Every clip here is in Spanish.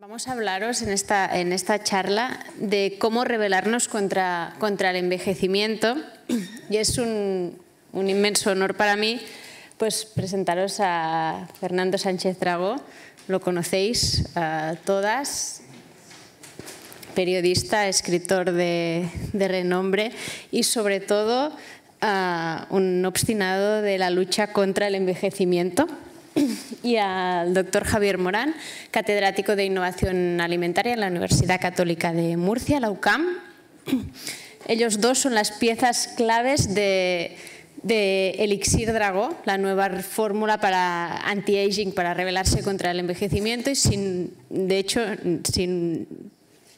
Vamos a hablaros en esta charla de cómo rebelarnos contra el envejecimiento, y es un inmenso honor para mí pues presentaros a Fernando Sánchez Dragó. Lo conocéis todas, periodista, escritor de renombre y sobre todo un obstinado de la lucha contra el envejecimiento. Y al doctor Javier Morán, catedrático de Innovación Alimentaria en la Universidad Católica de Murcia, la UCAM. Ellos dos son las piezas claves de Elixir Dragó, la nueva fórmula para anti-aging, para rebelarse contra el envejecimiento, y de hecho,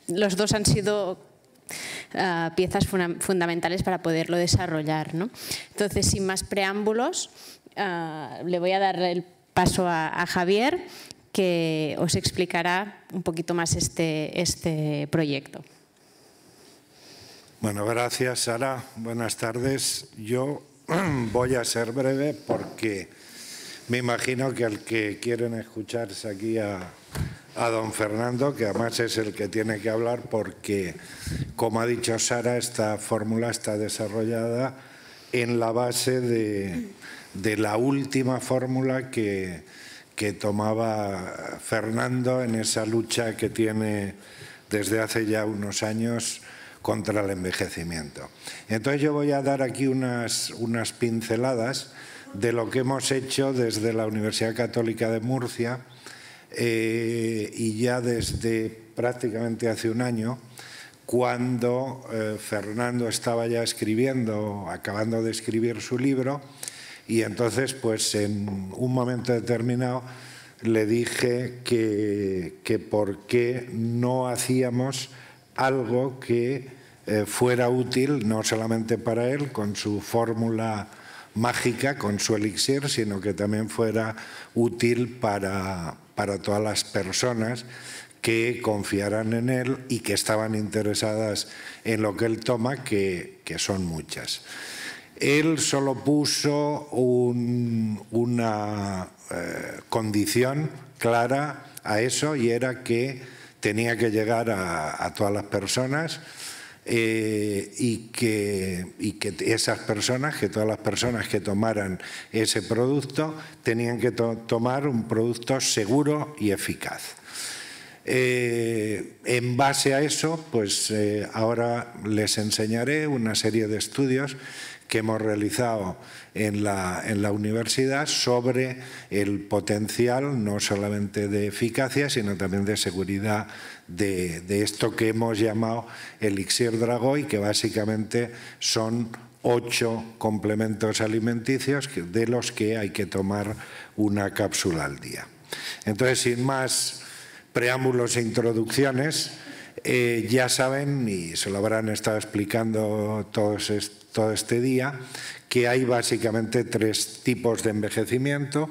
los dos han sido piezas fundamentales para poderlo desarrollar, ¿no? Entonces, sin más preámbulos, le voy a dar el paso a Javier, que os explicará un poquito más este proyecto. Bueno, gracias, Sara. Buenas tardes. Yo voy a ser breve porque me imagino que el que quieren escucharse aquí a don Fernando, que además es el que tiene que hablar porque, como ha dicho Sara, esta fórmula está desarrollada en la base de la última fórmula que tomaba Fernando en esa lucha que tiene desde hace ya unos años contra el envejecimiento. Entonces yo voy a dar aquí unas pinceladas de lo que hemos hecho desde la Universidad Católica de Murcia y ya desde prácticamente hace un año, cuando Fernando estaba ya escribiendo, acabando de escribir su libro, y entonces pues en un momento determinado le dije que por qué no hacíamos algo que fuera útil no solamente para él con su fórmula mágica, con su elixir, sino que también fuera útil para todas las personas que confiaran en él y que estaban interesadas en lo que él toma, que son muchas. Él solo puso una condición clara a eso, y era que tenía que llegar a todas las personas y que esas personas, que todas las personas que tomaran ese producto tenían que tomar un producto seguro y eficaz. En base a eso, pues ahora les enseñaré una serie de estudios que hemos realizado en la universidad sobre el potencial no solamente de eficacia, sino también de seguridad de esto que hemos llamado Elixir Dragó, y que básicamente son 8 complementos alimenticios de los que hay que tomar una cápsula al día. Entonces, sin más preámbulos e introducciones, ya saben, y se lo habrán estado explicando todo este día, que hay básicamente 3 tipos de envejecimiento.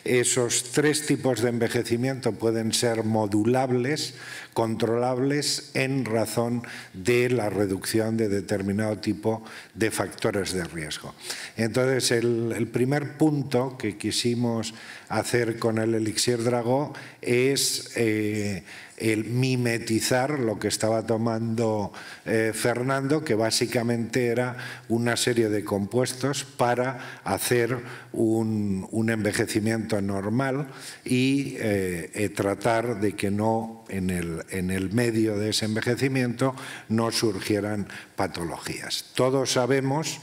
Esos 3 tipos de envejecimiento pueden ser modulables, controlables en razón de la reducción de determinado tipo de factores de riesgo. Entonces, el primer punto que quisimos hacer con el Elixir Dragó es el mimetizar lo que estaba tomando Fernando, que básicamente era una serie de compuestos para hacer un envejecimiento normal y tratar de que no en el medio de ese envejecimiento no surgieran patologías. Todos sabemos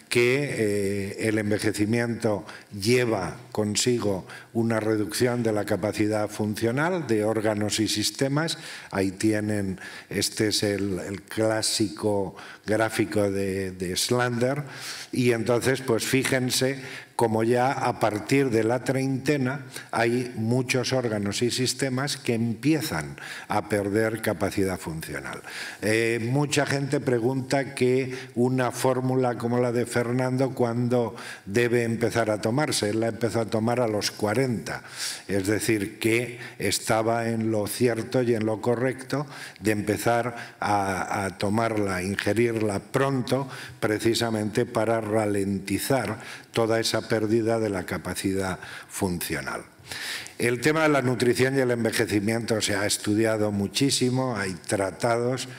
que el envejecimiento lleva consigo una reducción de la capacidad funcional de órganos y sistemas. Ahí tienen, este es el clásico gráfico de Slander, y entonces pues fíjense como ya a partir de la treintena hay muchos órganos y sistemas que empiezan a perder capacidad funcional. Mucha gente pregunta que una fórmula como la de Fernando, ¿cuándo debe empezar a tomarse? Él la empezó a tomar a los 40, es decir, que estaba en lo cierto y en lo correcto de empezar a tomarla, ingerirla pronto, precisamente para ralentizar toda esa pérdida de la capacidad funcional. El tema de la nutrición y el envejecimiento se ha estudiado muchísimo, hay tratados,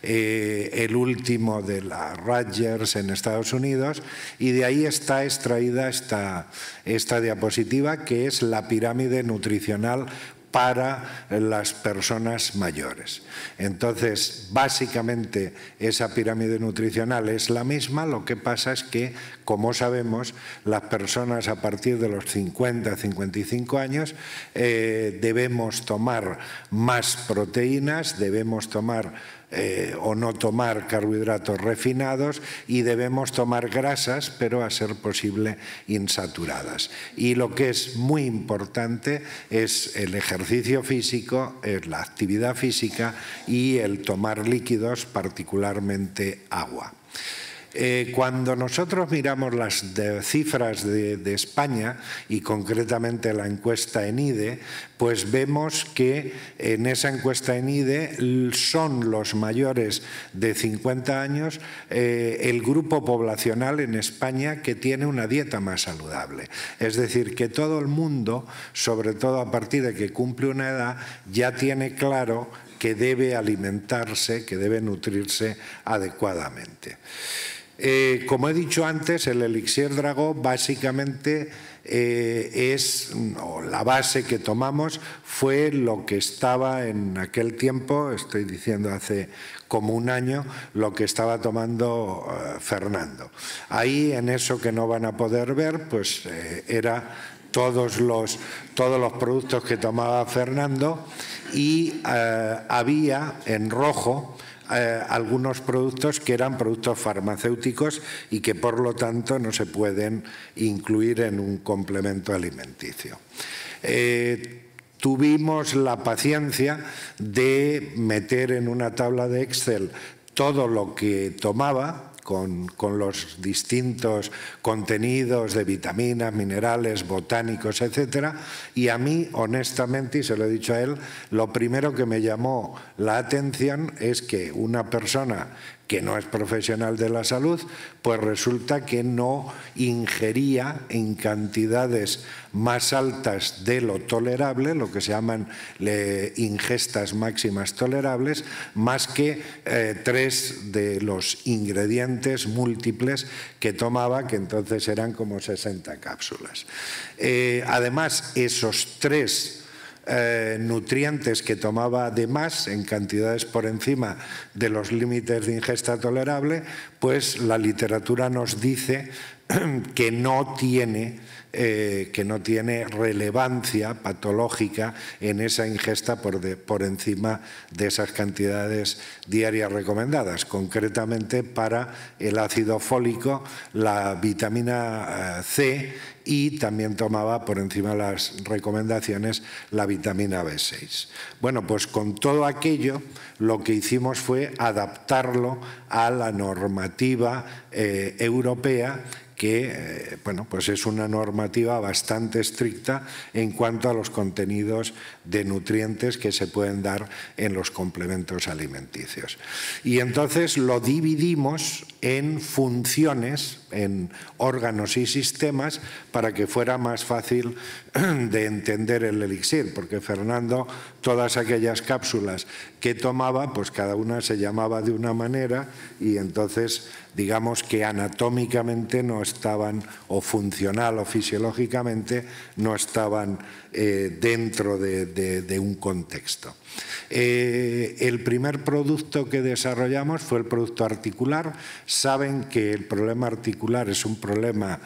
el último de la Rutgers en Estados Unidos, y de ahí está extraída esta diapositiva, que es la pirámide nutricional para las personas mayores. Entonces, básicamente, esa pirámide nutricional es la misma, lo que pasa es que, como sabemos, las personas a partir de los 50, 55 años debemos tomar más proteínas, debemos tomar o no tomar carbohidratos refinados y debemos tomar grasas, pero a ser posible insaturadas. Y lo que es muy importante es el ejercicio físico, la actividad física y el tomar líquidos, particularmente agua. Cuando nosotros miramos las cifras de España y concretamente la encuesta ENIDE, pues vemos que en esa encuesta ENIDE son los mayores de 50 años el grupo poblacional en España que tiene una dieta más saludable. Es decir, que todo el mundo, sobre todo a partir de que cumple una edad, ya tiene claro que debe alimentarse, que debe nutrirse adecuadamente. Como he dicho antes, el elixir Dragó básicamente la base que tomamos fue lo que estaba en aquel tiempo, estoy diciendo hace como un año, lo que estaba tomando Fernando. Ahí, en eso que no van a poder ver, pues era todos los productos que tomaba Fernando, y había en rojo algunos productos que eran productos farmacéuticos y que por lo tanto no se pueden incluir en un complemento alimenticio. Tuvimos la paciencia de meter en una tabla de Excel todo lo que tomaba, con los distintos contenidos de vitaminas, minerales, botánicos, etcétera, y a mí, honestamente, y se lo he dicho a él, lo primero que me llamó la atención es que una persona que no es profesional de la salud, pues resulta que no ingería en cantidades más altas de lo tolerable, lo que se llaman ingestas máximas tolerables, más que 3 de los ingredientes múltiples que tomaba, que entonces eran como 60 cápsulas. Además, esos 3 nutrientes que tomaba de más en cantidades por encima de los límites de ingesta tolerable, pues la literatura nos dice que no tiene relevancia patológica en esa ingesta por encima de esas cantidades diarias recomendadas, concretamente para el ácido fólico, la vitamina C, y también tomaba por encima de las recomendaciones la vitamina B6. Bueno, pues con todo aquello lo que hicimos fue adaptarlo a la normativa europea, que bueno, pues es una normativa bastante estricta en cuanto a los contenidos de nutrientes que se pueden dar en los complementos alimenticios. Y entonces lo dividimos en funciones, en órganos y sistemas, para que fuera más fácil de entender el elixir, porque Fernando, todas aquellas cápsulas que tomaba, pues cada una se llamaba de una manera, y entonces digamos que anatómicamente no estaban, o funcional o fisiológicamente no estaban dentro de un contexto. El primer producto que desarrollamos fue el producto articular. Saben que el problema articular es un problema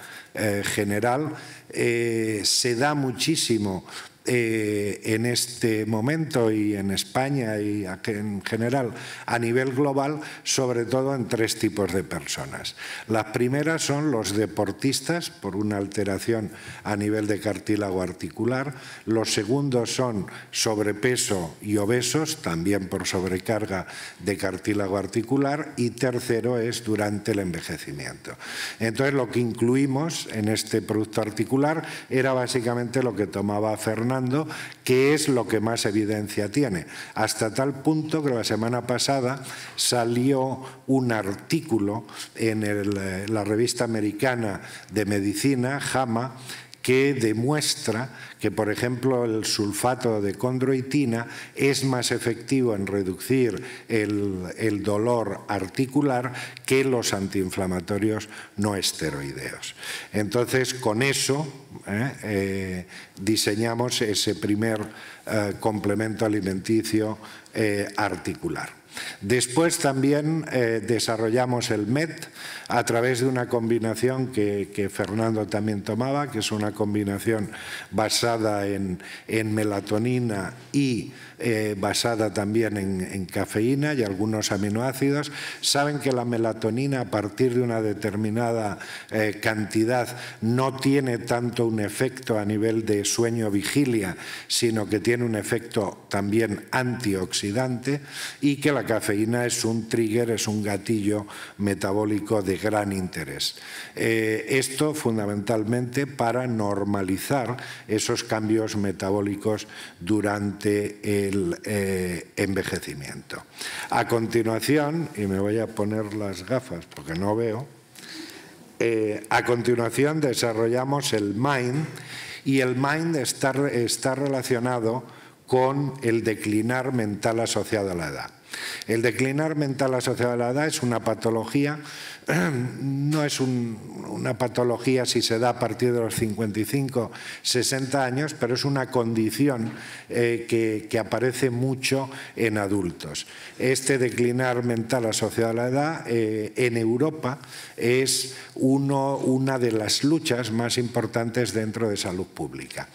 general, se da muchísimo en este momento y en España y en general a nivel global, sobre todo en 3 tipos de personas. Las primeras son los deportistas por una alteración a nivel de cartílago articular, los segundos son sobrepeso y obesos, también por sobrecarga de cartílago articular, y tercero es durante el envejecimiento. Entonces lo que incluimos en este producto articular era básicamente lo que tomaba Fernando, Fernando, que es lo que más evidencia tiene. Hasta tal punto que la semana pasada salió un artículo en la revista americana de medicina, JAMA, que demuestra que, por ejemplo, el sulfato de condroitina es más efectivo en reducir el dolor articular que los antiinflamatorios no esteroideos. Entonces, con eso diseñamos ese primer complemento alimenticio articular. Después también desarrollamos el MET a través de una combinación que Fernando también tomaba, que es una combinación basada en melatonina y basada también en cafeína y algunos aminoácidos. Saben que la melatonina, a partir de una determinada cantidad, no tiene tanto un efecto a nivel de sueño-vigilia, sino que tiene un efecto también antioxidante, y que la cafeína es un trigger, es un gatillo metabólico de gran interés. Esto fundamentalmente para normalizar esos cambios metabólicos durante el envejecimiento. A continuación, y me voy a poner las gafas porque no veo, a continuación desarrollamos el MIND, y el MIND está relacionado con el declinar mental asociado a la edad. El declinar mental asociado a la edad es una patología, no es una patología si se da a partir de los 55, 60 años, pero es una condición que aparece mucho en adultos. Este declinar mental asociado a la edad en Europa es una de las luchas más importantes dentro de salud pública.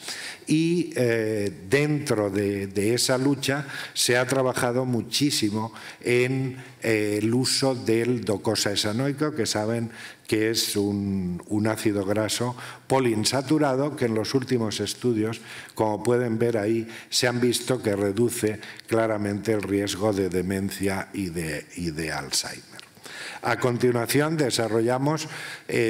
Y dentro de esa lucha se ha trabajado muchísimo en el uso del docosahexaenoico, que saben que es un ácido graso poliinsaturado que en los últimos estudios, como pueden ver ahí, se han visto que reduce claramente el riesgo de demencia y de Alzheimer. A continuación desarrollamos,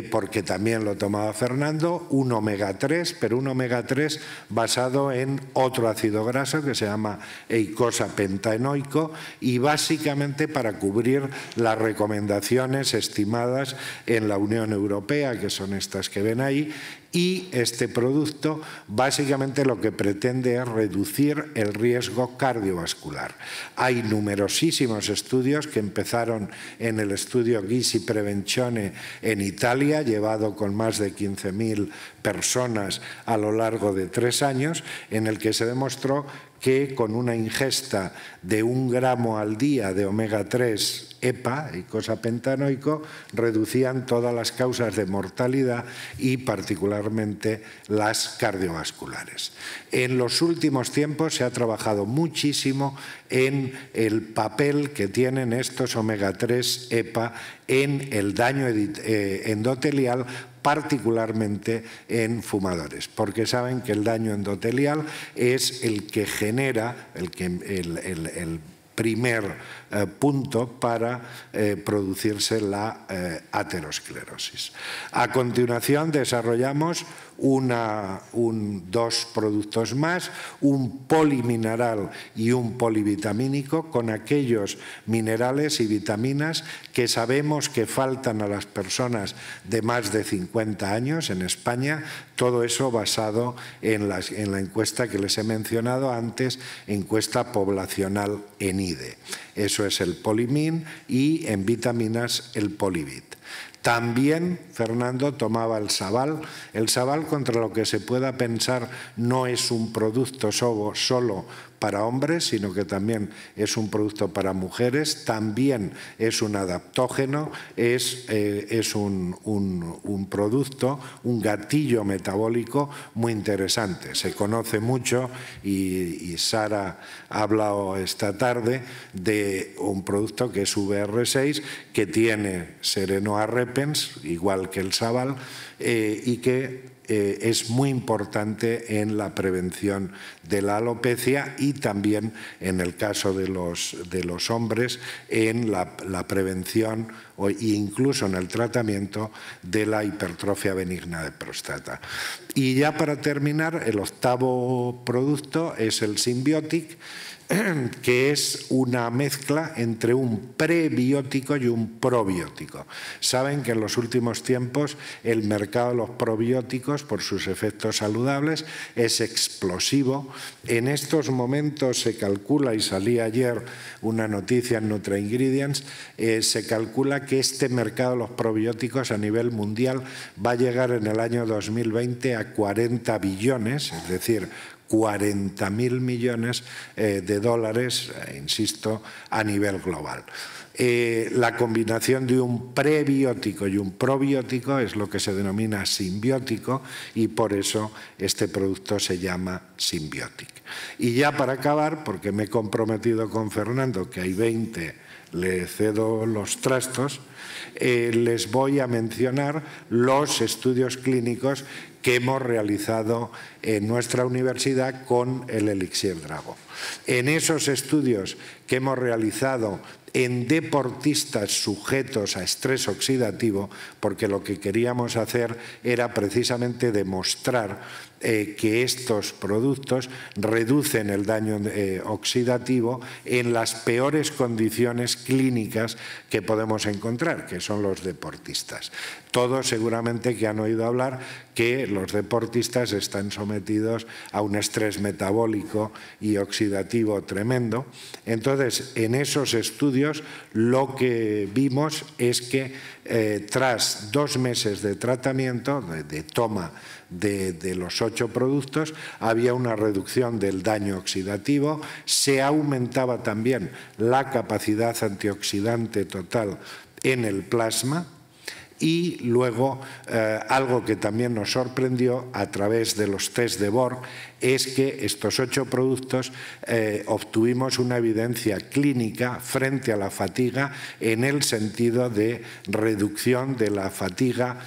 porque también lo tomaba Fernando, un omega 3, pero un omega 3 basado en otro ácido graso que se llama eicosapentaenoico, y básicamente para cubrir las recomendaciones estimadas en la Unión Europea, que son estas que ven ahí. Y este producto básicamente lo que pretende es reducir el riesgo cardiovascular. Hay numerosísimos estudios que empezaron en el estudio Gysi Prevenzione en Italia, llevado con más de 15.000 personas a lo largo de 3 años, en el que se demostró que con una ingesta de 1 gramo al día de omega 3 EPA, eicosapentaenoico, reducían todas las causas de mortalidad y particularmente las cardiovasculares. En los últimos tiempos se ha trabajado muchísimo en el papel que tienen estos omega 3 EPA en el daño endotelial, particularmente en fumadores, porque saben que el daño endotelial es el que genera el primer punto para producirse la aterosclerosis. A continuación desarrollamos dos productos más, un polimineral y un polivitamínico, con aquellos minerales y vitaminas que sabemos que faltan a las personas de más de 50 años en España, todo eso basado en la encuesta que les he mencionado antes, encuesta poblacional ENIDE. Eso es el Polimin, y en vitaminas el Polivit. También Fernando tomaba el Sabal. El Sabal, contra lo que se pueda pensar, no es un producto solo para hombres, sino que también es un producto para mujeres, también es un adaptógeno, es un producto, un gatillo metabólico muy interesante. Se conoce mucho, y Sara ha hablado esta tarde de un producto que es VR6, que tiene serenoa repens, igual que el Sabal, y que es muy importante en la prevención de la alopecia y también en el caso de los hombres en la prevención e incluso en el tratamiento de la hipertrofia benigna de próstata. Y ya para terminar, el octavo producto es el Symbiotic, que es una mezcla entre un prebiótico y un probiótico. Saben que en los últimos tiempos el mercado de los probióticos, por sus efectos saludables, es explosivo. En estos momentos se calcula, y salía ayer una noticia en NutraIngredients, se calcula que este mercado de los probióticos a nivel mundial va a llegar en el año 2020 a 40 billones, es decir, 40.000 millones de dólares, insisto, a nivel global. La combinación de un prebiótico y un probiótico es lo que se denomina simbiótico y por eso este producto se llama Symbiotic. Y ya para acabar, porque me he comprometido con Fernando que hay 20, le cedo los trastos, les voy a mencionar los estudios clínicos que hemos realizado en nuestra universidad con el Elixir Drago. En esos estudios que hemos realizado en deportistas sujetos a estrés oxidativo, porque lo que queríamos hacer era precisamente demostrar que estos productos reducen el daño oxidativo en las peores condiciones clínicas que podemos encontrar, que son los deportistas. Todos seguramente que han oído hablar que los deportistas están sometidos a un estrés metabólico y oxidativo tremendo. Entonces, en esos estudios lo que vimos es que tras 2 meses de tratamiento, de toma de los 8 productos, había una reducción del daño oxidativo, se aumentaba también la capacidad antioxidante total en el plasma. Y luego, algo que también nos sorprendió a través de los test de Borg es que estos 8 productos obtuvimos una evidencia clínica frente a la fatiga en el sentido de reducción de la fatiga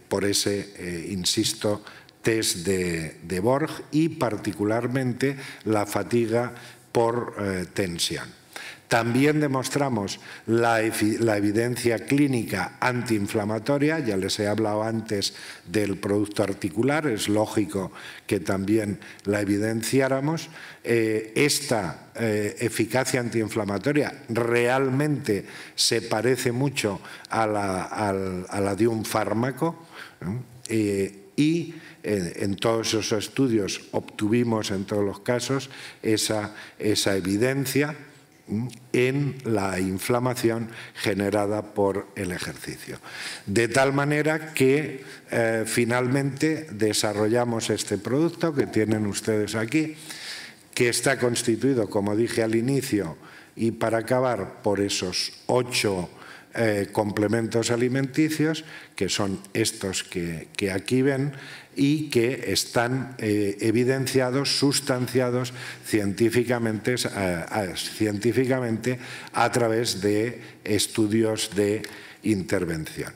por ese, insisto, test de Borg y particularmente la fatiga por tensión. También demostramos la evidencia clínica antiinflamatoria, ya les he hablado antes del producto articular, es lógico que también la evidenciáramos. Esta eficacia antiinflamatoria realmente se parece mucho a la de un fármaco y en todos esos estudios obtuvimos en todos los casos esa evidencia en la inflamación generada por el ejercicio. De tal manera que finalmente desarrollamos este producto que tienen ustedes aquí, que está constituido, como dije al inicio, y para acabar, por esos 8 complementos alimenticios, que son estos que aquí ven, y que están evidenciados, sustanciados científicamente a través de estudios de intervención.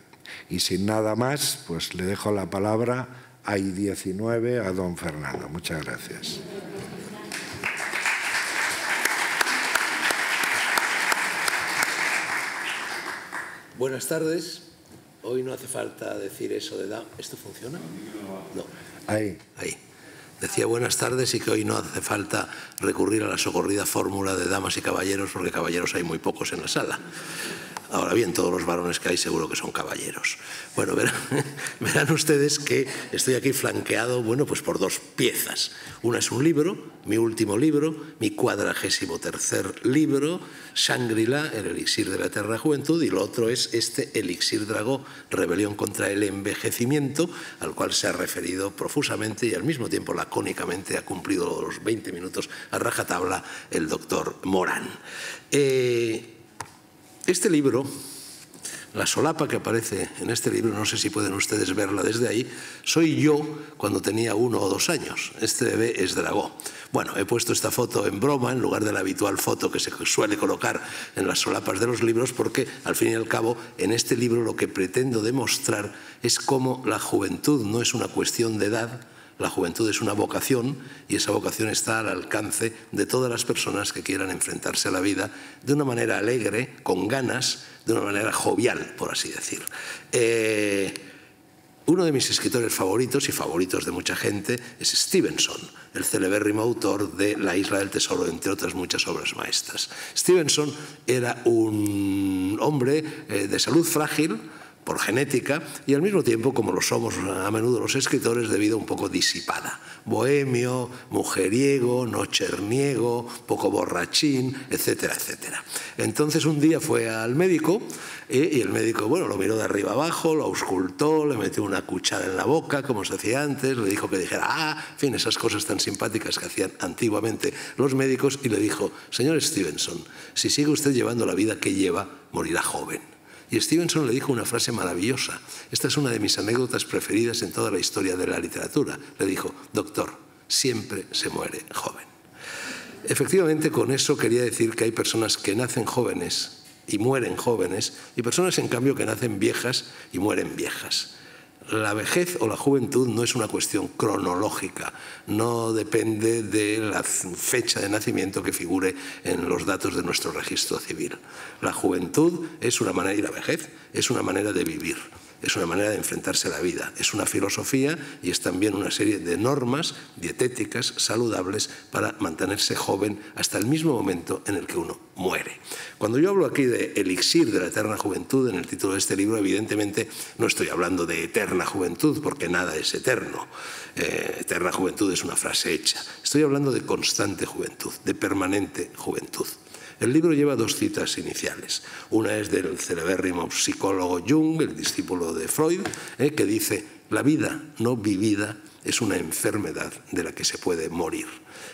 Y sin nada más, pues le dejo la palabra a I19, a don Fernando. Muchas gracias. Buenas tardes. Hoy no hace falta decir eso de ¿esto funciona? No. Ahí. Decía buenas tardes y que hoy no hace falta recurrir a la socorrida fórmula de damas y caballeros, porque caballeros hay muy pocos en la sala. Ahora bien, todos los varones que hay seguro que son caballeros. Bueno, verán ustedes que estoy aquí flanqueado, bueno, pues por 2 piezas. Una es un libro, mi último libro, mi 43º libro, Shangri-La, el elixir de la eterna juventud, y lo otro es este Elixir Drago, Rebelión contra el envejecimiento, al cual se ha referido profusamente y al mismo tiempo lacónicamente ha cumplido los 20 minutos a rajatabla el doctor Morán. Este libro La solapa que aparece en este libro, no sé si pueden ustedes verla desde ahí, soy yo cuando tenía 1 o 2 años. Este bebé es Dragó. Bueno, he puesto esta foto en broma en lugar de la habitual foto que se suele colocar en las solapas de los libros, porque al fin y al cabo en este libro lo que pretendo demostrar es cómo la juventud no es una cuestión de edad. La juventud es una vocación y esa vocación está al alcance de todas las personas que quieran enfrentarse a la vida de una manera alegre, con ganas, de una manera jovial, por así decir. Uno de mis escritores favoritos y favoritos de mucha gente es Stevenson, el celebérrimo autor de La isla del tesoro, entre otras muchas obras maestras. Stevenson era un hombre de salud frágil, por genética, y al mismo tiempo, como lo somos a menudo los escritores, de vida un poco disipada. Bohemio, mujeriego, nocherniego, poco borrachín, etcétera, etcétera. Entonces un día fue al médico y el médico, bueno, lo miró de arriba abajo, lo auscultó, le metió una cuchara en la boca, como se hacía antes, le dijo que dijera, en fin, esas cosas tan simpáticas que hacían antiguamente los médicos, y le dijo, señor Stevenson, si sigue usted llevando la vida que lleva, morirá joven. Y Stevenson le dijo una frase maravillosa. Esta es una de mis anécdotas preferidas en toda la historia de la literatura. Le dijo, doctor, siempre se muere joven. Efectivamente, con eso quería decir que hay personas que nacen jóvenes y mueren jóvenes, y personas, en cambio, que nacen viejas y mueren viejas. La vejez o la juventud no es una cuestión cronológica, no depende de la fecha de nacimiento que figure en los datos de nuestro registro civil. La juventud es una manera, y la vejez es una manera de vivir, es una manera de enfrentarse a la vida, es una filosofía y es también una serie de normas dietéticas saludables para mantenerse joven hasta el mismo momento en el que uno muere. Cuando yo hablo aquí de elixir de la eterna juventud en el título de este libro, evidentemente no estoy hablando de eterna juventud, porque nada es eterno. Eterna juventud es una frase hecha. Estoy hablando de constante juventud, de permanente juventud. El libro lleva 2 citas iniciales. Una es del celebérrimo psicólogo Jung, el discípulo de Freud, que dice, la vida no vivida es una enfermedad de la que se puede morir.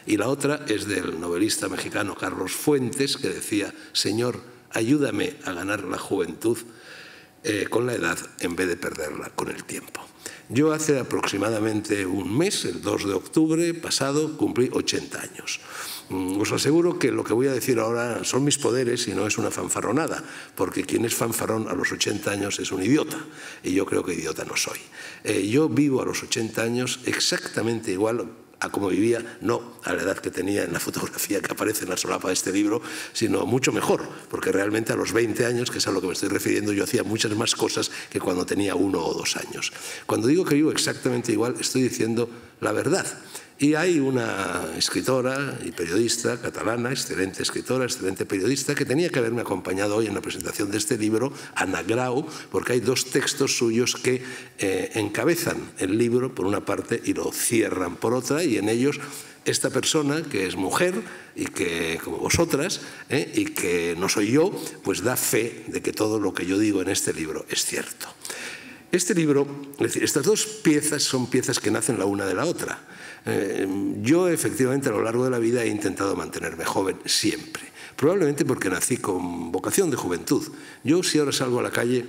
Y la otra es del novelista mexicano Carlos Fuentes, que decía, Señor, ayúdame a ganar la juventud con la edad en vez de perderla con el tiempo. Yo hace aproximadamente un mes, el 2 de octubre pasado, cumplí 80 años. Os aseguro que lo que voy a decir ahora son mis poderes y no es una fanfarronada, porque quien es fanfarrón a los 80 años es un idiota, y yo creo que idiota no soy. Yo vivo a los 80 años exactamente igual a como vivía, no a la edad que tenía en la fotografía que aparece en la solapa de este libro, sino mucho mejor, porque realmente a los 20 años, que es a lo que me estoy refiriendo, yo hacía muchas más cosas que cuando tenía 1 o 2 años. Cuando digo que vivo exactamente igual, estoy diciendo la verdad. Y hay una escritora y periodista catalana, excelente escritora, excelente periodista, que tenía que haberme acompañado hoy en la presentación de este libro, Ana Grau, porque hay 2 textos suyos que encabezan el libro por una parte y lo cierran por otra, y en ellos esta persona, que es mujer y que, como vosotras, y que no soy yo, pues da fe de que todo lo que yo digo en este libro es cierto. Este libro, es decir, estas 2 piezas son piezas que nacen la una de la otra. Yo efectivamente a lo largo de la vida he intentado mantenerme joven siempre, probablemente porque nací con vocación de juventud. Yo, si ahora salgo a la calle,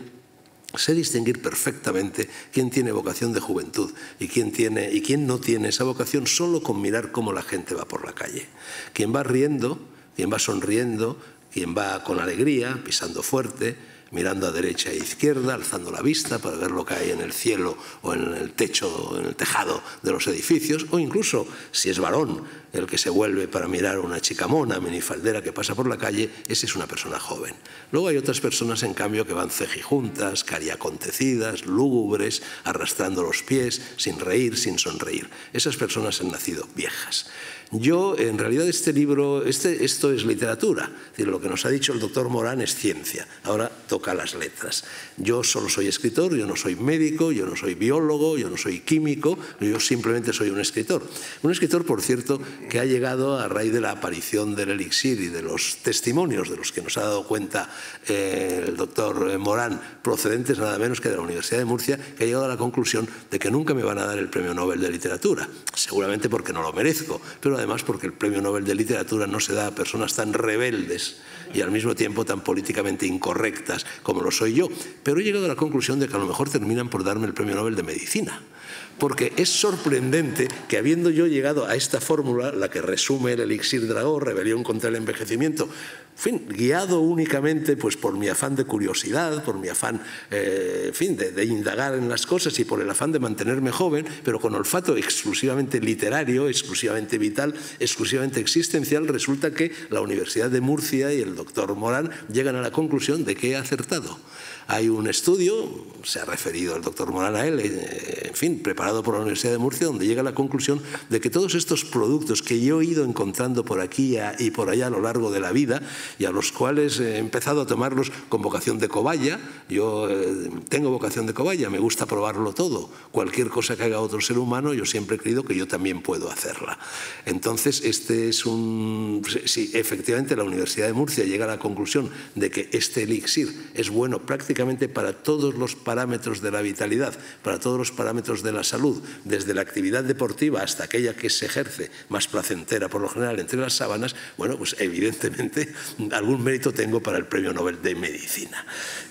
sé distinguir perfectamente quién tiene vocación de juventud y quién no tiene esa vocación solo con mirar cómo la gente va por la calle. Quien va riendo, quien va sonriendo, quien va con alegría, pisando fuerte, mirando a derecha e izquierda, alzando la vista para ver lo que hay en el cielo o en el techo o en el tejado de los edificios, o incluso, si es varón, el que se vuelve para mirar a una chica mona, minifaldera que pasa por la calle, ese es una persona joven. Luego hay otras personas, en cambio, que van cejijuntas, cariacontecidas, lúgubres, arrastrando los pies, sin reír, sin sonreír. Esas personas han nacido viejas. Yo, en realidad, este libro, esto es literatura. Es decir, lo que nos ha dicho el doctor Morán es ciencia. Ahora toca las letras. Yo solo soy escritor, yo no soy médico, yo no soy biólogo, yo no soy químico, yo simplemente soy un escritor. Un escritor, por cierto, que ha llegado a raíz de la aparición del elixir y de los testimonios de los que nos ha dado cuenta el doctor Morán, procedentes nada menos que de la Universidad de Murcia, que ha llegado a la conclusión de que nunca me van a dar el Premio Nobel de Literatura. Seguramente porque no lo merezco, pero además porque el Premio Nobel de Literatura no se da a personas tan rebeldes y al mismo tiempo tan políticamente incorrectas como lo soy yo, pero he llegado a la conclusión de que a lo mejor terminan por darme el Premio Nobel de Medicina. Porque es sorprendente que habiendo yo llegado a esta fórmula, la que resume el elixir Dragó, rebelión contra el envejecimiento, en fin, guiado únicamente pues, por mi afán de curiosidad, por mi afán en fin, de indagar en las cosas y por el afán de mantenerme joven, pero con olfato exclusivamente literario, exclusivamente vital, exclusivamente existencial, resulta que la Universidad de Murcia y el doctor Morán llegan a la conclusión de que he acertado. Hay un estudio, se ha referido el doctor Morán a él, en fin, preparado por la Universidad de Murcia, donde llega a la conclusión de que todos estos productos que yo he ido encontrando por aquí y por allá a lo largo de la vida y a los cuales he empezado a tomarlos con vocación de cobaya, yo tengo vocación de cobaya, me gusta probarlo todo, cualquier cosa que haga otro ser humano, yo siempre he creído que yo también puedo hacerla. Entonces, sí, efectivamente la Universidad de Murcia llega a la conclusión de que este elixir es bueno prácticamente para todos los parámetros de la vitalidad, para todos los parámetros de la salud, desde la actividad deportiva hasta aquella que se ejerce más placentera por lo general entre las sábanas, bueno, pues evidentemente algún mérito tengo para el Premio Nobel de Medicina.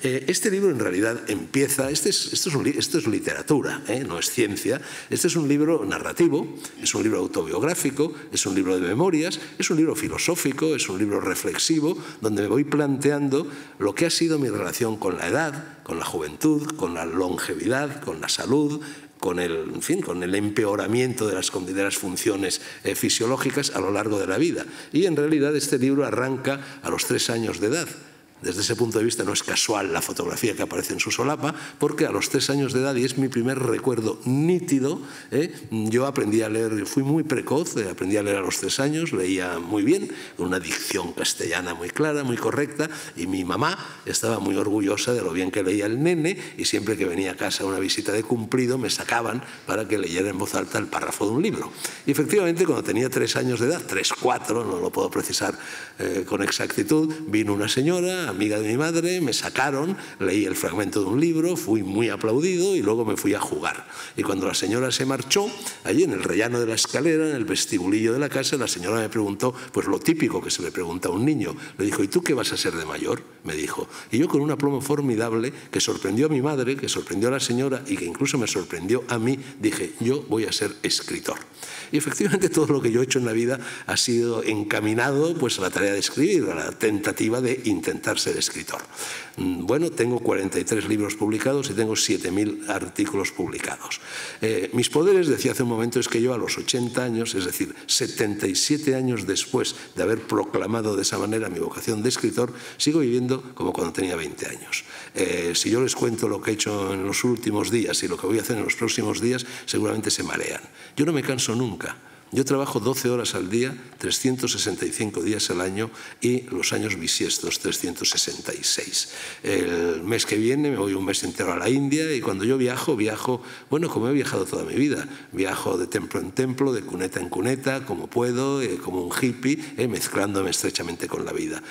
Este libro en realidad empieza, esto es literatura, no es ciencia, este es un libro narrativo, es un libro autobiográfico, es un libro de memorias, es un libro filosófico, es un libro reflexivo, donde me voy planteando lo que ha sido mi relación con la edad, con la juventud, con la longevidad, con la salud, con el empeoramiento de las funciones fisiológicas a lo largo de la vida. Y en realidad este libro arranca a los 3 años de edad. Desde ese punto de vista no es casual la fotografía que aparece en su solapa, porque a los 3 años de edad, y es mi primer recuerdo nítido, yo aprendí a leer, fui muy precoz, aprendí a leer a los 3 años, leía muy bien, con una dicción castellana muy clara, muy correcta, y mi mamá estaba muy orgullosa de lo bien que leía el nene, y siempre que venía a casa a una visita de cumplido me sacaban para que leyera en voz alta el párrafo de un libro. Y efectivamente cuando tenía 3 años de edad, 3, 4, no lo puedo precisar con exactitud, vino una señora, amiga de mi madre, me sacaron, leí el fragmento de un libro, fui muy aplaudido y luego me fui a jugar. Y cuando la señora se marchó, allí en el rellano de la escalera, en el vestibulillo de la casa, la señora me preguntó, pues lo típico que se le pregunta a un niño. Le dijo, ¿y tú qué vas a ser de mayor? Me dijo. Y yo con un aplomo formidable que sorprendió a mi madre, que sorprendió a la señora y que incluso me sorprendió a mí, dije, yo voy a ser escritor. Y efectivamente todo lo que yo he hecho en la vida ha sido encaminado pues, a la tarea de escribir, a la tentativa de intentar ser escritor. Bueno, tengo 43 libros publicados y tengo 7.000 artículos publicados. Mis poderes, decía hace un momento, es que yo a los 80 años, es decir, 77 años después de haber proclamado de esa manera mi vocación de escritor, sigo viviendo como cuando tenía 20 años. Si yo les cuento lo que he hecho en los últimos días y lo que voy a hacer en los próximos días, seguramente se marean. Yo no me canso nunca. Yo trabajo 12 horas al día, 365 días al año y los años bisiestos, 366. El mes que viene me voy un mes entero a la India y cuando yo viajo, bueno, como he viajado toda mi vida. Viajo de templo en templo, de cuneta en cuneta, como puedo, como un hippie, mezclándome estrechamente con la vida.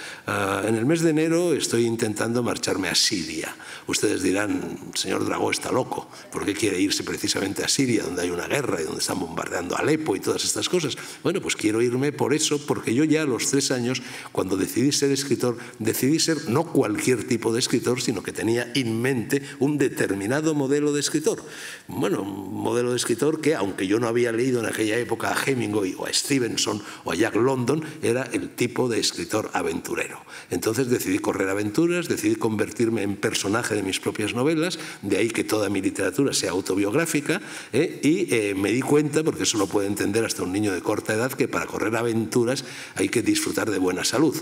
En el mes de enero estoy intentando marcharme a Siria. Ustedes dirán, señor Dragó está loco, ¿por qué quiere irse precisamente a Siria, donde hay una guerra y donde están bombardeando Alepo y todas estas cosas? Bueno, pues quiero irme por eso, porque yo ya a los 3 años, cuando decidí ser escritor, decidí ser no cualquier tipo de escritor, sino que tenía en mente un determinado modelo de escritor. Bueno, un modelo de escritor que, aunque yo no había leído en aquella época a Hemingway o a Stevenson o a Jack London, era el tipo de escritor aventurero. Entonces decidí correr aventuras, decidí convertirme en personaje de mis propias novelas, de ahí que toda mi literatura sea autobiográfica, y me di cuenta, porque eso lo puede entender hasta un niño de corta edad, que para correr aventuras hay que disfrutar de buena salud.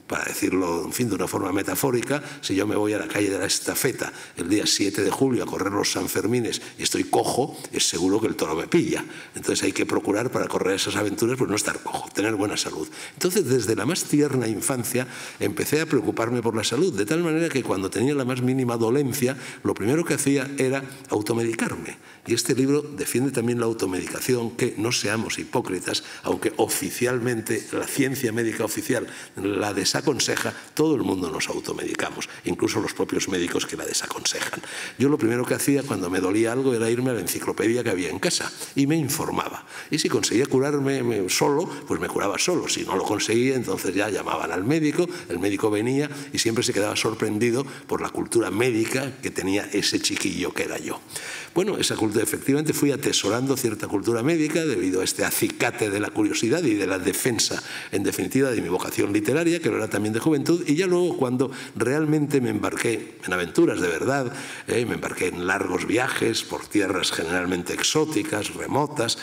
Para decirlo, en fin, de una forma metafórica, si yo me voy a la calle de la Estafeta el día 7 de julio a correr los Sanfermines y estoy cojo, es seguro que el toro me pilla. Entonces hay que procurar para correr esas aventuras pues no estar cojo, tener buena salud. Entonces desde la más tierna infancia empecé a preocuparme por la salud, de tal manera que cuando tenía la más mínima dolencia, lo primero que hacía era automedicarme. Y este libro defiende también la automedicación, que no seamos hipócritas, aunque oficialmente la ciencia médica oficial la desaconsejaba, desaconseja, todo el mundo nos automedicamos, incluso los propios médicos que la desaconsejan. Yo lo primero que hacía cuando me dolía algo era irme a la enciclopedia que había en casa y me informaba. Y si conseguía curarme solo, pues me curaba solo. Si no lo conseguía, entonces ya llamaban al médico, el médico venía y siempre se quedaba sorprendido por la cultura médica que tenía ese chiquillo que era yo. Bueno, esa cultura, efectivamente fui atesorando cierta cultura médica debido a este acicate de la curiosidad y de la defensa, en definitiva, de mi vocación literaria, que lo era también de juventud, y ya luego cuando realmente me embarqué en aventuras de verdad, me embarqué en largos viajes por tierras generalmente exóticas, remotas,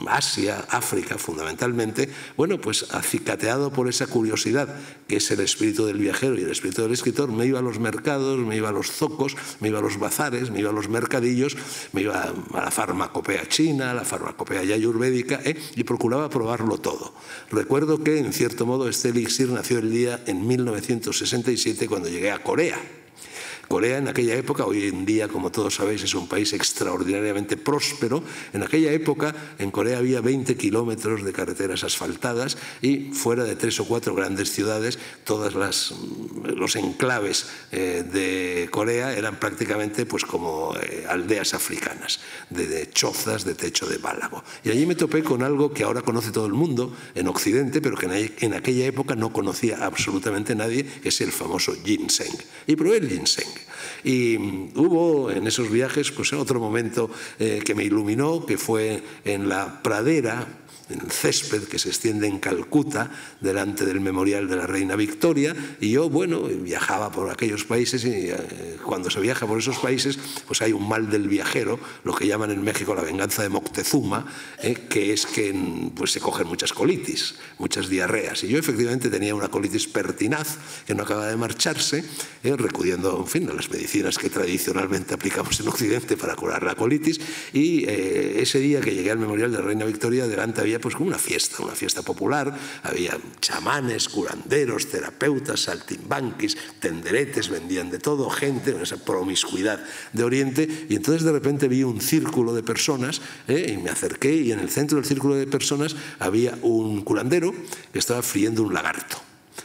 Asia, África fundamentalmente, bueno, pues acicateado por esa curiosidad que es el espíritu del viajero y el espíritu del escritor, me iba a los mercados, me iba a los zocos, me iba a los bazares, me iba a los mercadillos, me iba a la farmacopea china, a la farmacopea ayurvédica, y procuraba probarlo todo. Recuerdo que, en cierto modo, este elixir nació el día en 1967 cuando llegué a Corea. Corea en aquella época, hoy en día, como todos sabéis, es un país extraordinariamente próspero. En aquella época, en Corea había 20 kilómetros de carreteras asfaltadas y fuera de 3 o 4 grandes ciudades, todos los enclaves de Corea eran prácticamente pues como aldeas africanas, de chozas de techo de bálago. Y allí me topé con algo que ahora conoce todo el mundo en Occidente, pero que en aquella época no conocía absolutamente nadie, que es el famoso ginseng. Y probé el ginseng. Y hubo en esos viajes pues otro momento que me iluminó, que fue en la pradera, en el césped que se extiende en Calcuta, delante del memorial de la Reina Victoria, y yo, bueno, viajaba por aquellos países y cuando se viaja por esos países, pues hay un mal del viajero, lo que llaman en México la venganza de Moctezuma, que es que pues se cogen muchas colitis, muchas diarreas, y yo efectivamente tenía una colitis pertinaz que no acababa de marcharse, recudiendo, en fin, a las medicinas que tradicionalmente aplicamos en Occidente para curar la colitis, y ese día que llegué al memorial de la Reina Victoria, delante había pues como una fiesta popular, había chamanes, curanderos, terapeutas, saltimbanquis, tenderetes, vendían de todo, gente, con esa promiscuidad de Oriente, y entonces de repente vi un círculo de personas, y me acerqué, y en el centro del círculo de personas había un curandero que estaba friendo un lagarto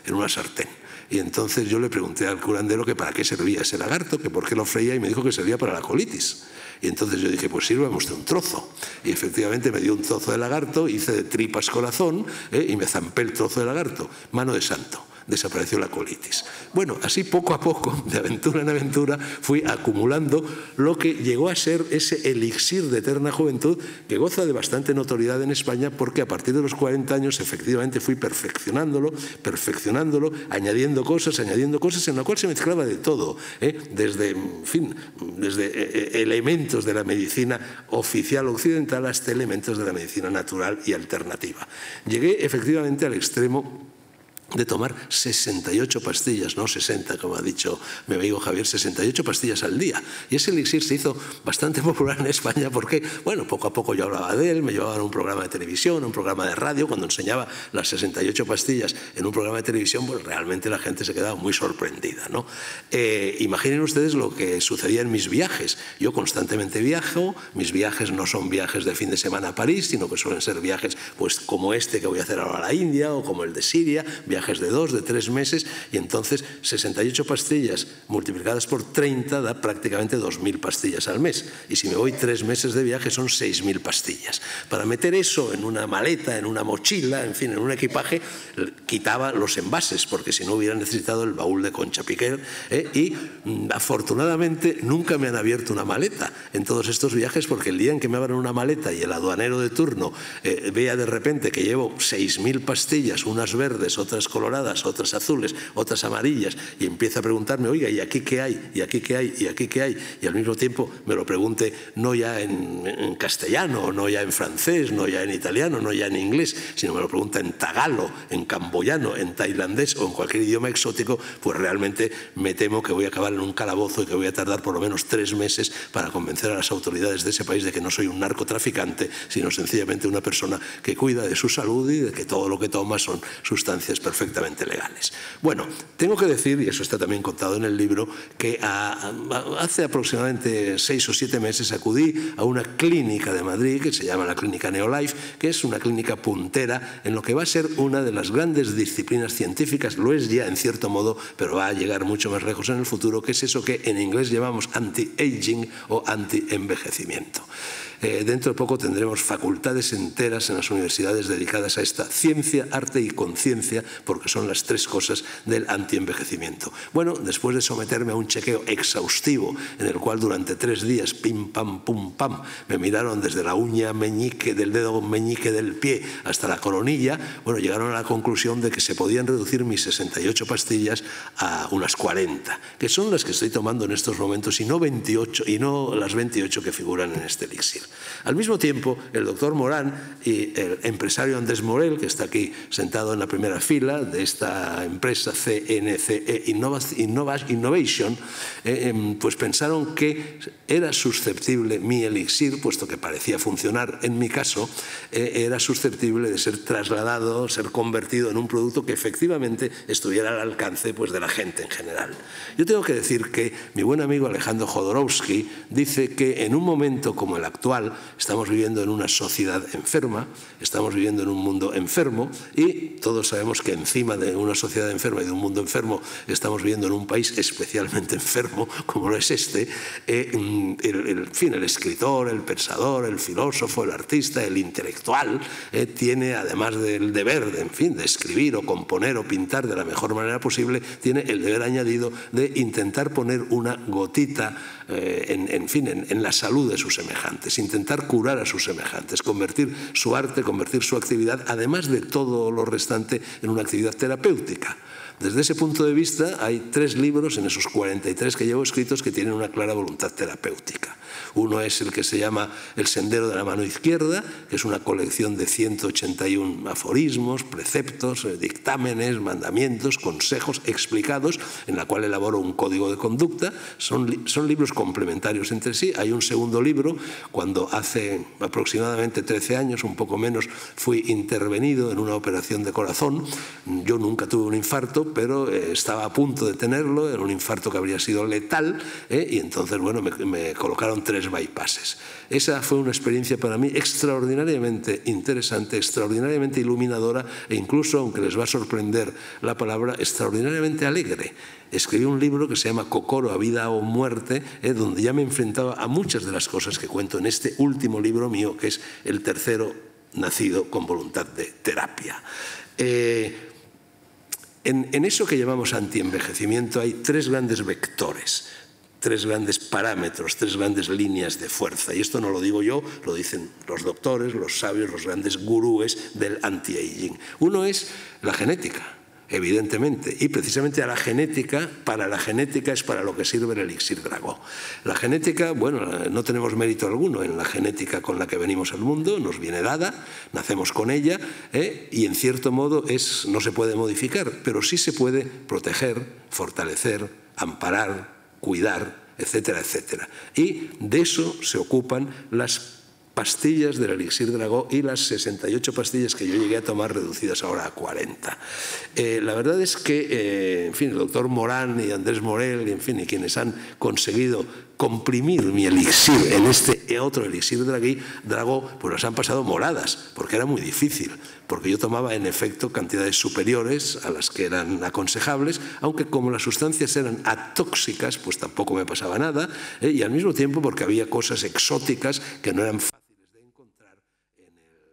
en una sartén. Y entonces yo le pregunté al curandero que para qué servía ese lagarto, que por qué lo freía, y me dijo que servía para la colitis. Y entonces yo dije, pues sírvame usted un trozo. Y efectivamente me dio un trozo de lagarto, hice de tripas corazón, y me zampé el trozo de lagarto. Mano de santo. Desapareció la colitis. Bueno, así poco a poco, de aventura en aventura, fui acumulando lo que llegó a ser ese elixir de eterna juventud que goza de bastante notoriedad en España, porque a partir de los 40 años efectivamente fui perfeccionándolo, añadiendo cosas, en la cual se mezclaba de todo, desde, en fin, desde elementos de la medicina oficial occidental hasta elementos de la medicina natural y alternativa. Llegué efectivamente al extremo de tomar 68 pastillas, no 60, como ha dicho mi amigo Javier, 68 pastillas al día. Y ese elixir se hizo bastante popular en España porque, bueno, poco a poco yo hablaba de él, me llevaban a un programa de televisión, a un programa de radio, cuando enseñaba las 68 pastillas en un programa de televisión, pues realmente la gente se quedaba muy sorprendida, ¿no? Imaginen ustedes lo que sucedía en mis viajes. Yo constantemente viajo, mis viajes no son viajes de fin de semana a París, sino que suelen ser viajes pues como este que voy a hacer ahora a la India o como el de Siria, viajes de 2, de 3 meses, y entonces 68 pastillas multiplicadas por 30 da prácticamente 2.000 pastillas al mes. Y si me voy 3 meses de viaje son 6.000 pastillas. Para meter eso en una maleta, en una mochila, en fin, en un equipaje, quitaba los envases, porque si no hubiera necesitado el baúl de Concha Piquer, y afortunadamente nunca me han abierto una maleta en todos estos viajes, porque el día en que me abran una maleta y el aduanero de turno vea de repente que llevo 6.000 pastillas, unas verdes, otras coloradas, otras azules, otras amarillas, y empieza a preguntarme, oiga, ¿y aquí qué hay? ¿Y aquí qué hay? ¿Y aquí qué hay? Y al mismo tiempo me lo pregunte no ya en castellano, no ya en francés, no ya en italiano, no ya en inglés, sino me lo pregunta en tagalo, en camboyano, en tailandés o en cualquier idioma exótico, pues realmente me temo que voy a acabar en un calabozo y que voy a tardar por lo menos 3 meses para convencer a las autoridades de ese país de que no soy un narcotraficante, sino sencillamente una persona que cuida de su salud y de que todo lo que toma son sustancias perfectas perfectamente legales. Bueno, tengo que decir, y eso está también contado en el libro, que hace aproximadamente 6 o 7 meses acudí a una clínica de Madrid que se llama la Clínica Neolife, que es una clínica puntera en lo que va a ser una de las grandes disciplinas científicas, lo es ya en cierto modo, pero va a llegar mucho más lejos en el futuro, que es eso que en inglés llamamos anti-aging o anti-envejecimiento. Dentro de poco tendremos facultades enteras en las universidades dedicadas a esta ciencia, arte y conciencia, porque son las 3 cosas del antienvejecimiento. Bueno, después de someterme a un chequeo exhaustivo en el cual durante 3 días, pim, pam, pum, pam, me miraron desde la uña meñique del dedo meñique del pie hasta la coronilla, bueno, llegaron a la conclusión de que se podían reducir mis 68 pastillas a unas 40, que son las que estoy tomando en estos momentos y no 28, y no las 28 que figuran en este elixir. Al mismo tiempo, el doctor Morán y el empresario Andrés Morel, que está aquí sentado en la primera fila de esta empresa CNCE Innovation, pues pensaron que era susceptible mi elixir, puesto que parecía funcionar en mi caso, era susceptible de ser trasladado, ser convertido en un producto que efectivamente estuviera al alcance pues, de la gente en general. Yo tengo que decir que mi buen amigo Alejandro Jodorowsky dice que en un momento como el actual estamos viviendo en una sociedad enferma, estamos viviendo en un mundo enfermo y todos sabemos que encima de una sociedad enferma y de un mundo enfermo estamos viviendo en un país especialmente enfermo como lo es este. El escritor, el pensador, el filósofo, el artista, el intelectual tiene, además del deber de escribir o componer o pintar de la mejor manera posible, tiene el deber añadido de intentar poner una gotita en la salud de sus semejantes, intentar curar a sus semejantes, convertir su arte, convertir su actividad, además de todo lo restante, en una actividad terapéutica. Desde ese punto de vista hay 3 libros en esos 43 que llevo escritos que tienen una clara voluntad terapéutica. Uno es el que se llama El sendero de la mano izquierda, que es una colección de 181 aforismos, preceptos, dictámenes, mandamientos, consejos explicados, en la cual elaboro un código de conducta. Son libros complementarios entre sí. Hay un segundo libro, cuando hace aproximadamente 13 años, un poco menos, fui intervenido en una operación de corazón. Yo nunca tuve un infarto, pero estaba a punto de tenerlo, era un infarto que habría sido letal, y entonces, bueno, me colocaron 3 bypasses. Esa fue una experiencia para mí extraordinariamente interesante, extraordinariamente iluminadora e incluso, aunque les va a sorprender la palabra, extraordinariamente alegre. Escribí un libro que se llama Kokoro, a vida o muerte, donde ya me enfrentaba a muchas de las cosas que cuento en este último libro mío, que es el tercero nacido con voluntad de terapia. En eso que llamamos antienvejecimiento hay 3 grandes vectores, 3 grandes parámetros, 3 grandes líneas de fuerza. Y esto no lo digo yo, lo dicen los doctores, los sabios, los grandes gurúes del anti-aging. Uno es la genética, evidentemente, y precisamente a la genética, para la genética es para lo que sirve el elixir Dragó. La genética, bueno, no tenemos mérito alguno en la genética con la que venimos al mundo, nos viene dada, nacemos con ella, y en cierto modo no se puede modificar, pero sí se puede proteger, fortalecer, amparar, cuidar, etcétera, etcétera. Y de eso se ocupan las pastillas del elixir Dragó y las 68 pastillas que yo llegué a tomar, reducidas ahora a 40. La verdad es que, el doctor Morán y Andrés Morel, y quienes han conseguido comprimir mi elixir en este otro elixir Dragó, pues las han pasado moradas, porque era muy difícil, porque yo tomaba en efecto cantidades superiores a las que eran aconsejables, aunque como las sustancias eran atóxicas, pues tampoco me pasaba nada, y al mismo tiempo porque había cosas exóticas que no eran fáciles de encontrar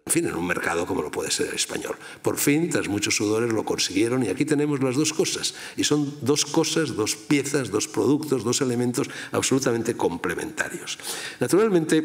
en un mercado como lo puede ser el español. Por fin, tras muchos sudores, lo consiguieron y aquí tenemos las 2 cosas. Y son 2 cosas, 2 piezas, 2 productos, 2 elementos absolutamente complementarios. Naturalmente,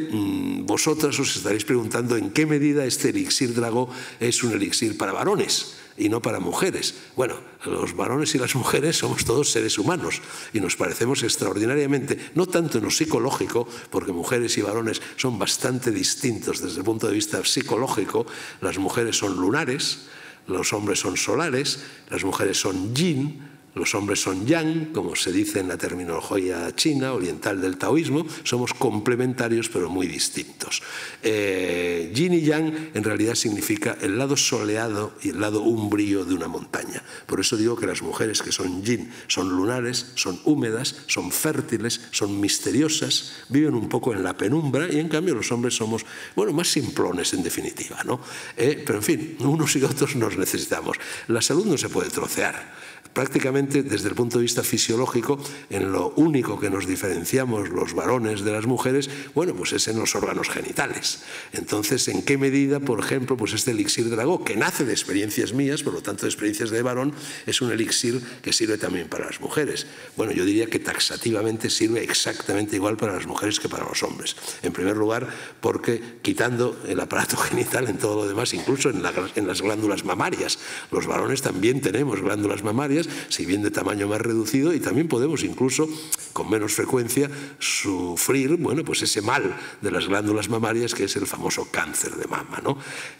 vosotras os estaréis preguntando en qué medida este elixir Dragó es un elixir para varones y no para mujeres. Bueno, los varones y las mujeres somos todos seres humanos y nos parecemos extraordinariamente, no tanto en lo psicológico, porque mujeres y varones son bastante distintos desde el punto de vista psicológico. Las mujeres son lunares, los hombres son solares, las mujeres son yin, Los hombres son yang, como se dice en la terminología china, oriental del taoísmo, somos complementarios pero muy distintos. Yin y yang en realidad significa el lado soleado y el lado umbrío de una montaña. Por eso digo que las mujeres que son yin son lunares, son húmedas, son fértiles, son misteriosas, viven un poco en la penumbra, y en cambio los hombres somos, bueno, más simplones en definitiva, ¿no? Pero en fin, unos y otros nos necesitamos. La salud no se puede trocear. Prácticamente desde el punto de vista fisiológico, en lo único que nos diferenciamos los varones de las mujeres, bueno, pues es en los órganos genitales. Entonces, ¿en qué medida, por ejemplo, pues este elixir Dragó, que nace de experiencias mías, por lo tanto de experiencias de varón, es un elixir que sirve también para las mujeres? Bueno, yo diría que taxativamente sirve exactamente igual para las mujeres que para los hombres. En primer lugar, porque quitando el aparato genital en todo lo demás, incluso en las glándulas mamarias, los varones también tenemos glándulas mamarias, si bien de tamaño más reducido, y también podemos incluso con menos frecuencia sufrir, bueno, pues ese mal de las glándulas mamarias, que es el famoso cáncer de mama, ¿no?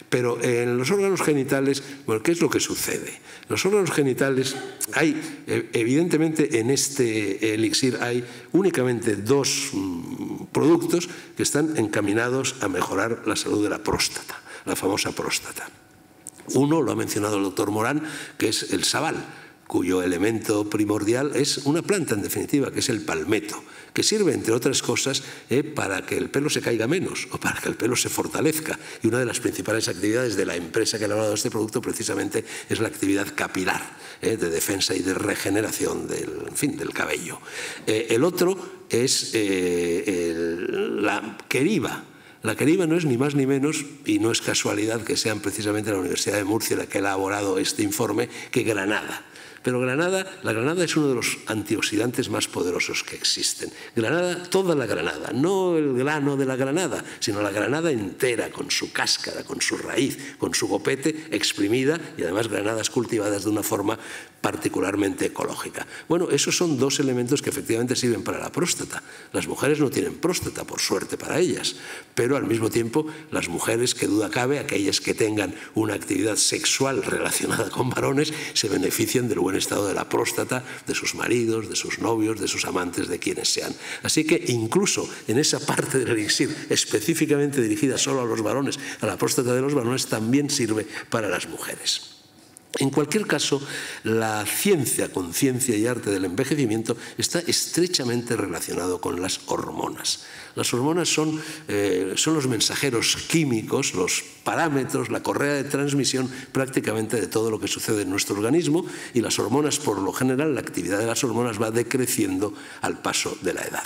Pero en los órganos genitales, bueno, ¿qué es lo que sucede? En los órganos genitales hay, evidentemente en este elixir hay únicamente dos productos que están encaminados a mejorar la salud de la próstata, la famosa próstata. Uno, lo ha mencionado el doctor Morán, que es el sabal, cuyo elemento primordial es una planta, en definitiva, que es el palmeto, que sirve, entre otras cosas, para que el pelo se caiga menos o para que el pelo se fortalezca. Y una de las principales actividades de la empresa que ha elaborado este producto precisamente es la actividad capilar, de defensa y de regeneración del cabello. El otro es la queriba. La queriba no es ni más ni menos, y no es casualidad que sean precisamente la Universidad de Murcia la que ha elaborado este informe, que granada. Pero la granada es uno de los antioxidantes más poderosos que existen. Granada, toda la granada, no el grano de la granada, sino la granada entera, con su cáscara, con su raíz, con su copete exprimida, y además granadas cultivadas de una forma particularmente ecológica. Bueno, esos son dos elementos que efectivamente sirven para la próstata. Las mujeres no tienen próstata, por suerte para ellas, pero al mismo tiempo las mujeres, que duda cabe, aquellas que tengan una actividad sexual relacionada con varones, se benefician del buen estado de la próstata de sus maridos, de sus novios, de sus amantes, de quienes sean. Así que incluso en esa parte del elixir específicamente dirigida solo a los varones, a la próstata de los varones, también sirve para las mujeres. En cualquier caso, la ciencia, conciencia y arte del envejecimiento está estrechamente relacionado con las hormonas. Las hormonas son los mensajeros químicos, los parámetros, la correa de transmisión prácticamente de todo lo que sucede en nuestro organismo, y las hormonas, por lo general, la actividad de las hormonas va decreciendo al paso de la edad.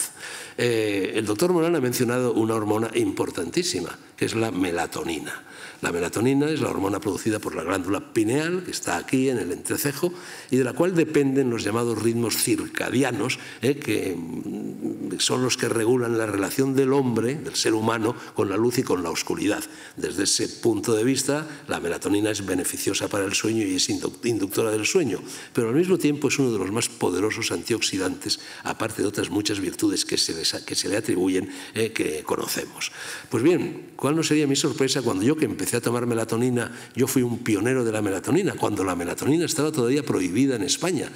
El doctor Morán ha mencionado una hormona importantísima, que es la melatonina. La melatonina es la hormona producida por la glándula pineal, que está aquí en el entrecejo, y de la cual dependen los llamados ritmos circadianos, que son los que regulan la relación del hombre, del ser humano, con la luz y con la oscuridad. Desde ese punto de vista, la melatonina es beneficiosa para el sueño y es inductora del sueño, pero al mismo tiempo es uno de los más poderosos antioxidantes, aparte de otras muchas virtudes que se le atribuyen, que conocemos. Pues bien, ¿cuál no sería mi sorpresa cuando yo, que empecé a tomar melatonina, yo fui un pionero de la melatonina, cuando la melatonina estaba todavía prohibida en España?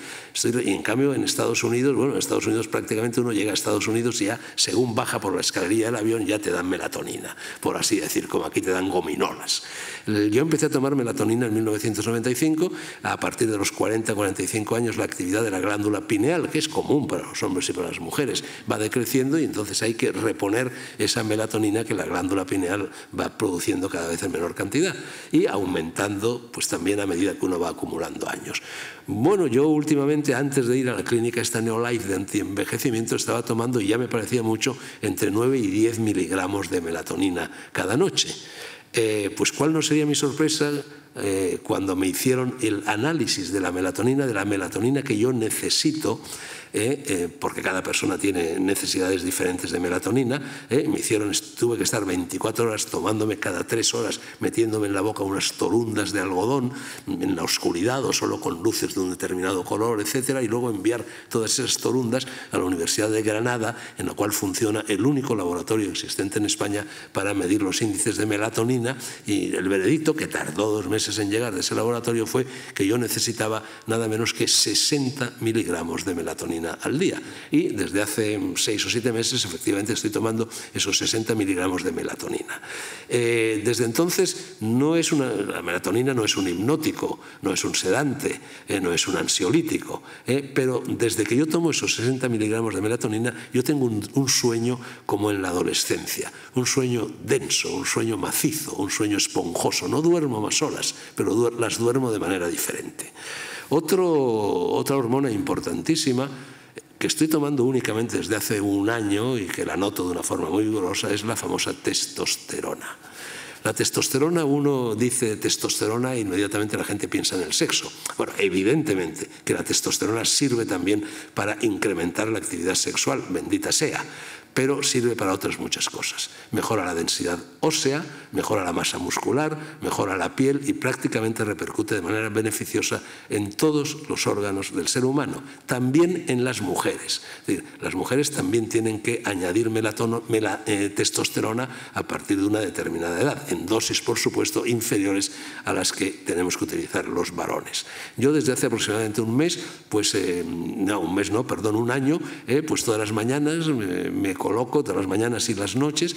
Y en cambio en Estados Unidos, bueno, en Estados Unidos prácticamente uno llega a Estados Unidos y ya, según baja por la escalerilla del avión, ya te dan melatonina, por así decir, como aquí te dan gominolas. Yo empecé a tomar melatonina en 1995, a partir de los 40-45 años la actividad de la glándula pineal, que es común para los hombres y para las mujeres, va decreciendo, y entonces hay que reponer esa melatonina que la glándula pineal va produciendo cada vez en menor cantidad, y aumentando pues también a medida que uno va acumulando años. Bueno, yo últimamente, antes de ir a la clínica esta Neolife de antienvejecimiento, estaba tomando, y ya me parecía mucho, entre 9 y 10 miligramos de melatonina cada noche. Pues cuál no sería mi sorpresa cuando me hicieron el análisis de la melatonina que yo necesito, porque cada persona tiene necesidades diferentes de melatonina. Tuve que estar 24 horas tomándome cada 3 horas, metiéndome en la boca unas torundas de algodón en la oscuridad o solo con luces de un determinado color, etcétera, y luego enviar todas esas torundas a la Universidad de Granada, en la cual funciona el único laboratorio existente en España para medir los índices de melatonina, y el veredicto, que tardó 2 meses meses en llegar de ese laboratorio fue que yo necesitaba nada menos que 60 miligramos de melatonina al día. Y desde hace 6 o 7 meses efectivamente estoy tomando esos 60 miligramos de melatonina. Desde entonces la melatonina no es un hipnótico, no es un sedante, no es un ansiolítico, pero desde que yo tomo esos 60 miligramos de melatonina yo tengo un sueño como en la adolescencia, un sueño denso, un sueño macizo, un sueño esponjoso. No duermo más horas, pero las duermo de manera diferente. Otra hormona importantísima que estoy tomando únicamente desde hace un año y que la noto de una forma muy vigorosa es la famosa testosterona. La testosterona, uno dice testosterona e inmediatamente la gente piensa en el sexo. Bueno, evidentemente que la testosterona sirve también para incrementar la actividad sexual, bendita sea, pero sirve para otras muchas cosas. Mejora la densidad ósea, mejora la masa muscular, mejora la piel y prácticamente repercute de manera beneficiosa en todos los órganos del ser humano, también en las mujeres. Es decir, las mujeres también tienen que añadir testosterona a partir de una determinada edad, en dosis, por supuesto, inferiores a las que tenemos que utilizar los varones. Yo desde hace aproximadamente un año, pues todas las mañanas me coloco, todas las mañanas y las noches,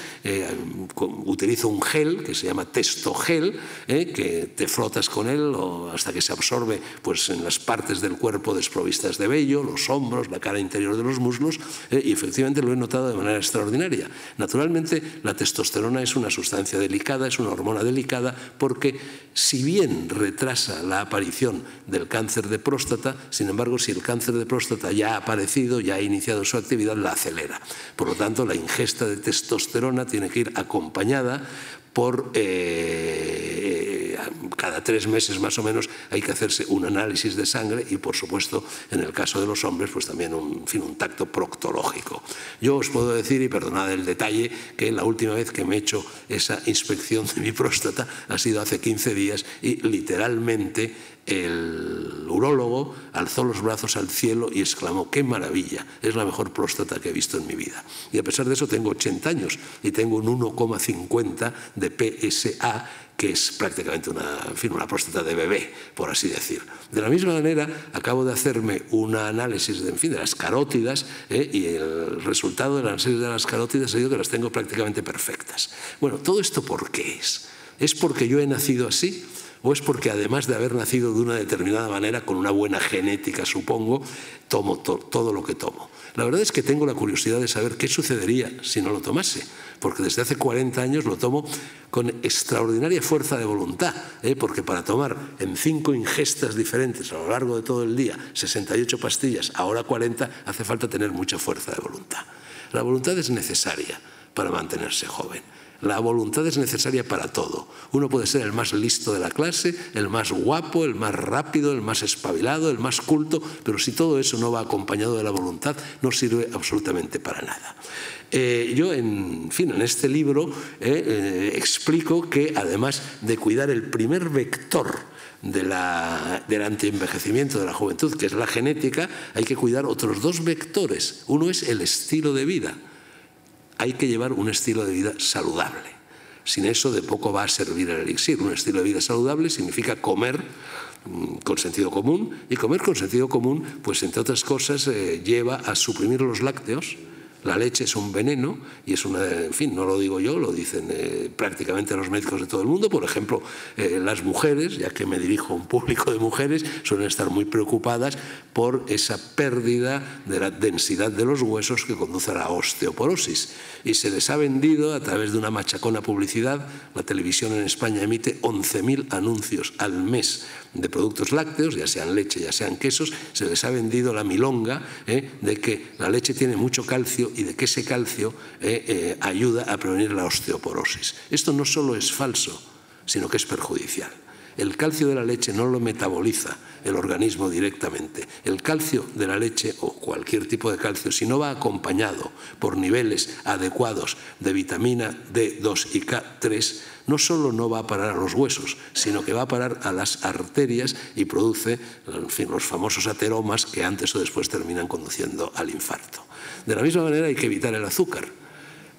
utilizo un gel que se llama Testogel, que te frotas con él hasta que se absorbe pues, en las partes del cuerpo desprovistas de vello, los hombros, la cara interior de los muslos, y efectivamente lo he notado de manera extraordinaria. Naturalmente, la testosterona es una sustancia delicada, es una hormona delicada, porque si bien retrasa la aparición del cáncer de próstata, sin embargo, si el cáncer de próstata ya ha aparecido, ya ha iniciado su actividad, la acelera. Por lo tanto, la ingesta de testosterona tiene que ir acompañada por cada 3 meses más o menos hay que hacerse un análisis de sangre y, por supuesto, en el caso de los hombres, pues también un tacto proctológico. Yo os puedo decir, y perdonad el detalle, que la última vez que me he hecho esa inspección de mi próstata ha sido hace 15 días y literalmente el urólogo alzó los brazos al cielo y exclamó: ¡qué maravilla! Es la mejor próstata que he visto en mi vida. Y a pesar de eso tengo 80 años y tengo un 1,50 de PSA, que es prácticamente una próstata de bebé, por así decir. De la misma manera, acabo de hacerme un análisis de las carótidas, y el resultado del análisis de las carótidas ha sido que las tengo prácticamente perfectas. Bueno, ¿todo esto por qué es? ¿Es porque yo he nacido así? ¿O es porque además de haber nacido de una determinada manera, con una buena genética, supongo, tomo todo lo que tomo? La verdad es que tengo la curiosidad de saber qué sucedería si no lo tomase, porque desde hace 40 años lo tomo con extraordinaria fuerza de voluntad, porque para tomar en 5 ingestas diferentes a lo largo de todo el día 68 pastillas, ahora 40, hace falta tener mucha fuerza de voluntad. La voluntad es necesaria para mantenerse joven. La voluntad es necesaria para todo. Uno puede ser el más listo de la clase, el más guapo, el más rápido, el más espabilado, el más culto, pero si todo eso no va acompañado de la voluntad, no sirve absolutamente para nada. Yo, en este libro explico que además de cuidar el primer vector del antienvejecimiento de la juventud, que es la genética, hay que cuidar otros 2 vectores. Uno es el estilo de vida. Hay que llevar un estilo de vida saludable. Sin eso de poco va a servir el elixir. Un estilo de vida saludable significa comer con sentido común, y comer con sentido común, pues entre otras cosas, lleva a suprimir los lácteos. La leche es un veneno y es no lo digo yo, lo dicen prácticamente los médicos de todo el mundo. Por ejemplo, las mujeres, ya que me dirijo a un público de mujeres, suelen estar muy preocupadas por esa pérdida de la densidad de los huesos que conduce a la osteoporosis. Y se les ha vendido a través de una machacona publicidad. La televisión en España emite 11.000 anuncios al mes de productos lácteos, ya sean leche, ya sean quesos. Se les ha vendido la milonga de que la leche tiene mucho calcio y de que ese calcio ayuda a prevenir la osteoporosis. Esto no solo es falso, sino que es perjudicial. El calcio de la leche no lo metaboliza el organismo directamente. El calcio de la leche, o cualquier tipo de calcio, si no va acompañado por niveles adecuados de vitamina D2 y K3, no solo no va a parar a los huesos, sino que va a parar a las arterias y produce, los famosos ateromas que antes o después terminan conduciendo al infarto. De la misma manera hay que evitar el azúcar.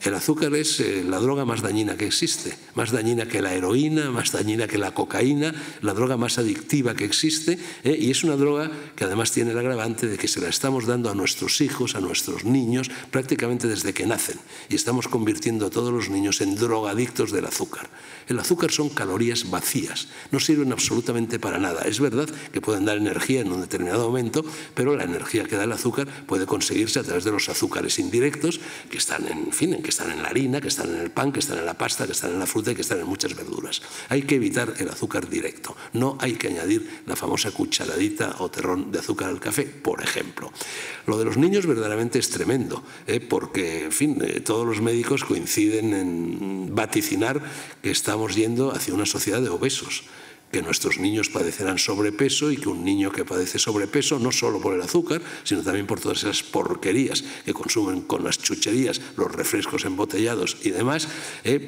El azúcar es la droga más dañina que existe, más dañina que la heroína, más dañina que la cocaína, la droga más adictiva que existe, y es una droga que además tiene el agravante de que se la estamos dando a nuestros hijos, a nuestros niños, prácticamente desde que nacen, y estamos convirtiendo a todos los niños en drogadictos del azúcar. El azúcar son calorías vacías, no sirven absolutamente para nada. Es verdad que pueden dar energía en un determinado momento, pero la energía que da el azúcar puede conseguirse a través de los azúcares indirectos, que están que están en la harina, que están en el pan, que están en la pasta, que están en la fruta y que están en muchas verduras. Hay que evitar el azúcar directo. No hay que añadir la famosa cucharadita o terrón de azúcar al café, por ejemplo. Lo de los niños verdaderamente es tremendo, porque, en fin, todos los médicos coinciden en vaticinar que estamos yendo hacia una sociedad de obesos, que nuestros niños padecerán sobrepeso y que un niño que padece sobrepeso, no solo por el azúcar, sino también por todas esas porquerías que consumen con las chucherías, los refrescos embotellados y demás,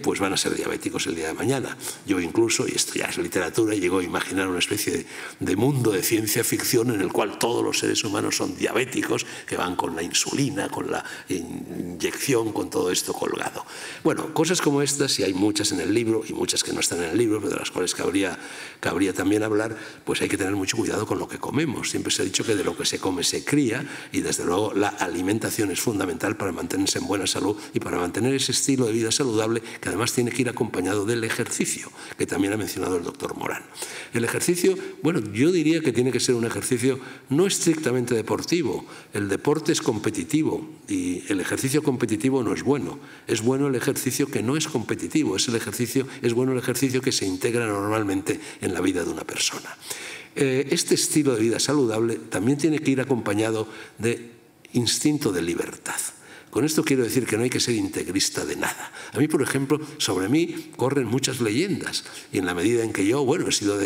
pues van a ser diabéticos el día de mañana. Yo incluso, y esto ya es literatura, llego a imaginar una especie de mundo de ciencia ficción en el cual todos los seres humanos son diabéticos, que van con la insulina, con la inyección, con todo esto colgado. Bueno, cosas como estas, y hay muchas en el libro y muchas que no están en el libro, pero de las cuales cabría también hablar, pues hay que tener mucho cuidado con lo que comemos. Siempre se ha dicho que de lo que se come se cría, y desde luego la alimentación es fundamental para mantenerse en buena salud y para mantener ese estilo de vida saludable, que además tiene que ir acompañado del ejercicio, que también ha mencionado el doctor Morán. El ejercicio, bueno, yo diría que tiene que ser un ejercicio no estrictamente deportivo. El deporte es competitivo y el ejercicio competitivo no es bueno. Es bueno el ejercicio que no es competitivo, es bueno el ejercicio que se integra normalmente en la vida de una persona. Este estilo de vida saludable también tiene que ir acompañado de instinto de libertad. Con esto quiero decir que no hay que ser integrista de nada. A mí, por ejemplo, sobre mí corren muchas leyendas, y en la medida en que yo, bueno, he sido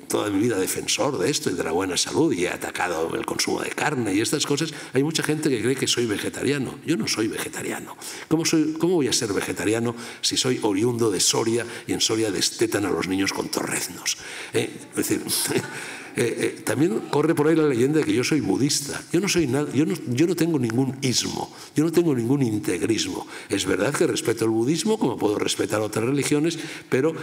toda mi vida defensor de esto y de la buena salud, y he atacado el consumo de carne y estas cosas, hay mucha gente que cree que soy vegetariano. Yo no soy vegetariano. ¿Cómo voy a ser vegetariano si soy oriundo de Soria y en Soria destetan a los niños con torreznos? Es decir... también corre por ahí la leyenda de que yo soy budista. Yo no soy nada, yo no tengo ningún ismo, yo no tengo ningún integrismo. Es verdad que respeto el budismo, como puedo respetar otras religiones, pero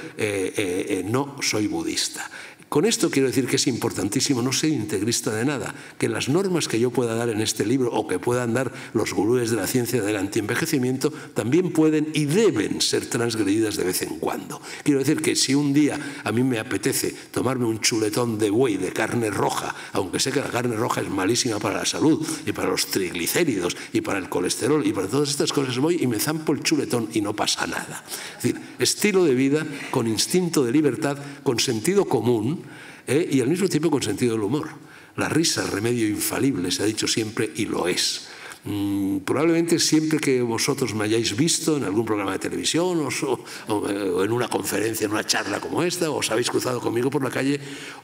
no soy budista. Con esto quiero decir que es importantísimo no ser integrista de nada, que las normas que yo pueda dar en este libro o que puedan dar los gurúes de la ciencia del antienvejecimiento también pueden y deben ser transgredidas de vez en cuando. Quiero decir que si un día a mí me apetece tomarme un chuletón de buey de carne roja, aunque sé que la carne roja es malísima para la salud y para los triglicéridos y para el colesterol y para todas estas cosas, voy y me zampo el chuletón y no pasa nada. Es decir, estilo de vida con instinto de libertad, con sentido común, y al mismo tiempo con sentido del humor. La risa, remedio infalible, se ha dicho siempre, y lo es. Probablemente siempre que vosotros me hayáis visto en algún programa de televisión o en una conferencia, en una charla como esta, o os habéis cruzado conmigo por la calle,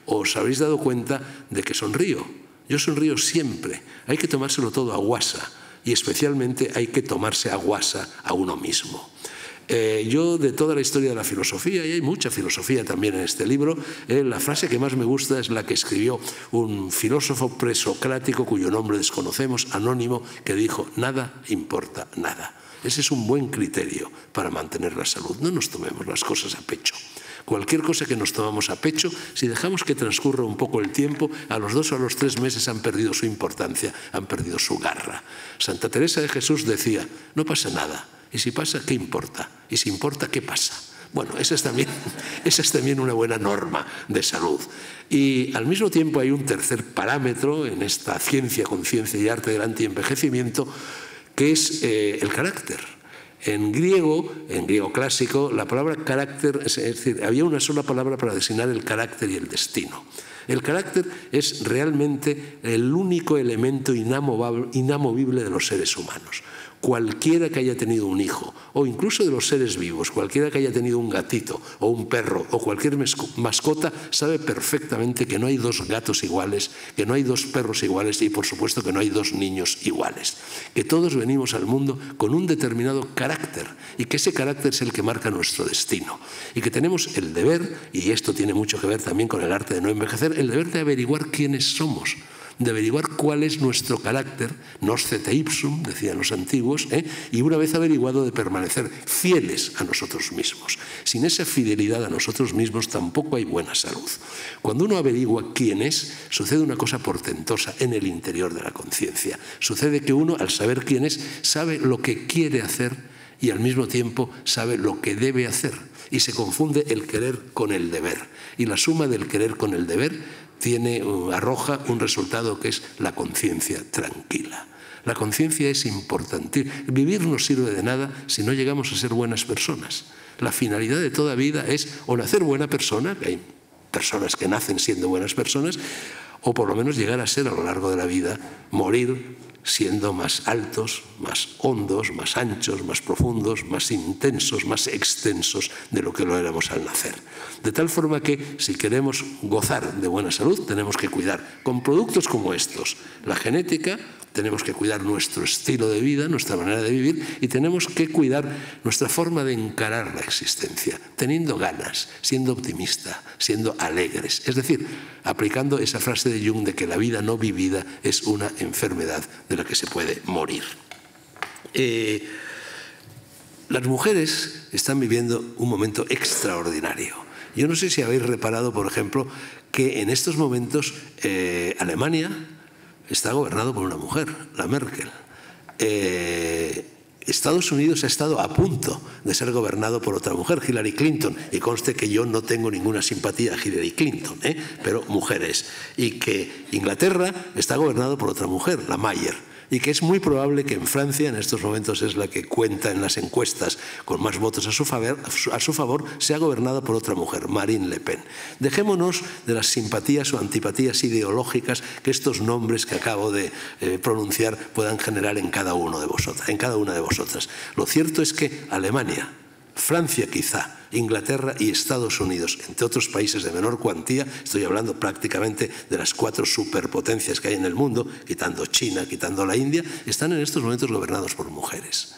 os habéis dado cuenta de que sonrío. Yo sonrío siempre. Hay que tomárselo todo a guasa, y especialmente hay que tomarse a guasa a uno mismo. Yo, de toda la historia de la filosofía, y hay mucha filosofía también en este libro, la frase que más me gusta es la que escribió un filósofo presocrático cuyo nombre desconocemos, anónimo, que dijo: nada importa nada. Ese es un buen criterio para mantener la salud. No nos tomemos las cosas a pecho. Cualquier cosa que nos tomamos a pecho, si dejamos que transcurra un poco el tiempo, a los 2 o a los 3 meses han perdido su importancia, han perdido su garra. Santa Teresa de Jesús decía: no pasa nada. Y si pasa, ¿qué importa? Y si importa, ¿qué pasa? Bueno, esa es también una buena norma de salud. Y al mismo tiempo hay un tercer parámetro en esta ciencia, conciencia y arte del antienvejecimiento, que es el carácter. En griego clásico, la palabra carácter, es decir, había una sola palabra para designar el carácter y el destino. El carácter es realmente el único elemento inamovible de los seres humanos. Cualquiera que haya tenido un hijo, o incluso de los seres vivos, cualquiera que haya tenido un gatito o un perro o cualquier mascota, sabe perfectamente que no hay 2 gatos iguales, que no hay 2 perros iguales y por supuesto que no hay 2 niños iguales. Que todos venimos al mundo con un determinado carácter y que ese carácter es el que marca nuestro destino. Y que tenemos el deber, y esto tiene mucho que ver también con el arte de no envejecer, el deber de averiguar quiénes somos, de averiguar cuál es nuestro carácter, noscete ipsum, decían los antiguos, y una vez averiguado de permanecer fieles a nosotros mismos. Sin esa fidelidad a nosotros mismos tampoco hay buena salud. Cuando uno averigua quién es, sucede una cosa portentosa en el interior de la conciencia. Sucede que uno, al saber quién es, sabe lo que quiere hacer y al mismo tiempo sabe lo que debe hacer. Y se confunde el querer con el deber. Y la suma del querer con el deber arroja un resultado que es la conciencia tranquila. La conciencia es importante. Vivir no sirve de nada si no llegamos a ser buenas personas. La finalidad de toda vida es o nacer buena persona, que hay personas que nacen siendo buenas personas, o por lo menos llegar a ser a lo largo de la vida, morir siendo más altos, más hondos, más anchos, más profundos, más intensos, más extensos de lo que lo éramos al nacer. De tal forma que si queremos gozar de buena salud tenemos que cuidar con productos como estos la genética, tenemos que cuidar nuestro estilo de vida, nuestra manera de vivir y tenemos que cuidar nuestra forma de encarar la existencia, teniendo ganas, siendo optimista, siendo alegres. Es decir, aplicando esa frase de Jung de que la vida no vivida es una enfermedad de la que se puede morir. Las mujeres están viviendo un momento extraordinario. Yo no sé si habéis reparado, por ejemplo, que en estos momentos Alemania está gobernado por una mujer, la Merkel. Estados Unidos ha estado a punto de ser gobernado por otra mujer, Hillary Clinton, y conste que yo no tengo ninguna simpatía a Hillary Clinton, pero mujeres. Y que Inglaterra está gobernado por otra mujer, la Mayer. Y que es muy probable que en Francia, en estos momentos es la que cuenta en las encuestas con más votos a su favor, sea gobernada por otra mujer, Marine Le Pen. Dejémonos de las simpatías o antipatías ideológicas que estos nombres que acabo de pronunciar puedan generar en cada una de vosotras. Lo cierto es que Alemania, Francia quizá, Inglaterra y Estados Unidos, entre otros países de menor cuantía, estoy hablando prácticamente de las 4 superpotencias que hay en el mundo, quitando China, quitando la India, están en estos momentos gobernados por mujeres.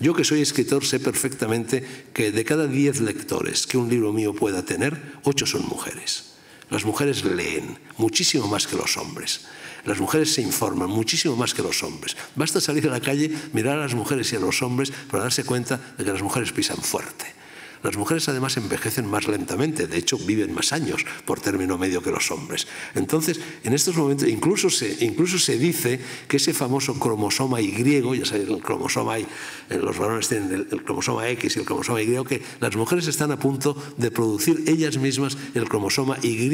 Yo que soy escritor sé perfectamente que de cada 10 lectores que un libro mío pueda tener, 8 son mujeres. Las mujeres leen muchísimo más que los hombres. Las mujeres se informan muchísimo más que los hombres. Basta salir a la calle, mirar a las mujeres y a los hombres para darse cuenta de que las mujeres pisan fuerte. Las mujeres además envejecen más lentamente, de hecho viven más años por término medio que los hombres. Entonces, en estos momentos incluso se dice que ese famoso cromosoma Y, ya sabéis, el cromosoma Y, los varones tienen el cromosoma X y el cromosoma Y, que las mujeres están a punto de producir ellas mismas el cromosoma Y,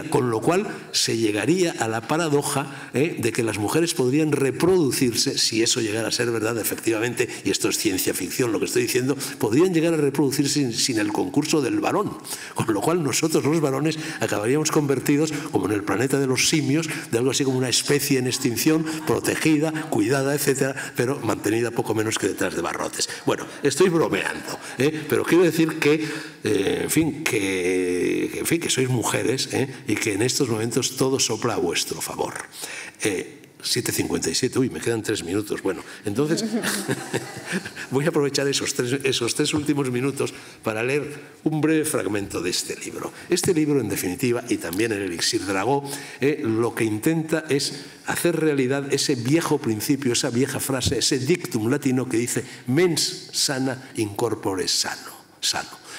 con lo cual se llegaría a la paradoja de que las mujeres podrían reproducirse, si eso llegara a ser verdad efectivamente, y esto es ciencia ficción lo que estoy diciendo, podrían llegar a reproducirse sin el concurso del varón, con lo cual nosotros los varones acabaríamos convertidos, como en el planeta de los simios, de algo así como una especie en extinción, protegida, cuidada, etcétera, pero mantenida poco menos que detrás de barrotes. Bueno, estoy bromeando, pero quiero decir que, que sois mujeres y que en estos momentos todo sopla a vuestro favor. 7:57, uy, me quedan 3 minutos. Bueno, entonces voy a aprovechar esos tres últimos minutos para leer un breve fragmento de este libro. Este libro, en definitiva, y también el Elixir Dragó, lo que intenta es hacer realidad ese viejo principio, esa vieja frase, ese dictum latino que dice mens sana in corpore sano.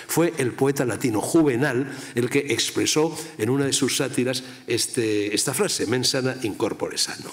Fue el poeta latino Juvenal el que expresó en una de sus sátiras esta frase, mens sana in corpore sano.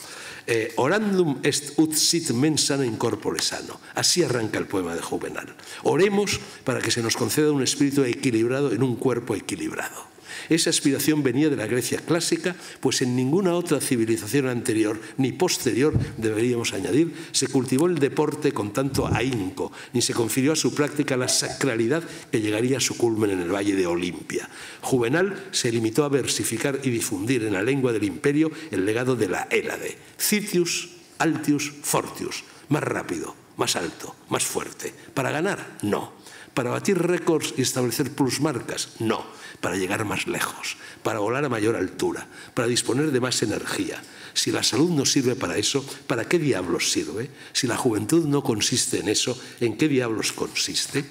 Orandum est ut sit mens sana in corpore sano. Así arranca el poema de Juvenal. Oremos para que se nos conceda un espíritu equilibrado en un cuerpo equilibrado. Esa aspiración venía de la Grecia clásica, pues en ninguna otra civilización anterior ni posterior, deberíamos añadir, se cultivó el deporte con tanto ahínco, ni se confirió a su práctica la sacralidad que llegaría a su culmen en el valle de Olimpia. Juvenal se limitó a versificar y difundir en la lengua del imperio el legado de la Hélade. Citius, Altius, Fortius. Más rápido, más alto, más fuerte. ¿Para ganar? No. ¿Para batir récords y establecer plusmarcas? No. Para llegar más lejos, para volar a mayor altura, para disponer de más energía. Si la salud no sirve para eso, ¿para qué diablos sirve? Si la juventud no consiste en eso, ¿en qué diablos consiste?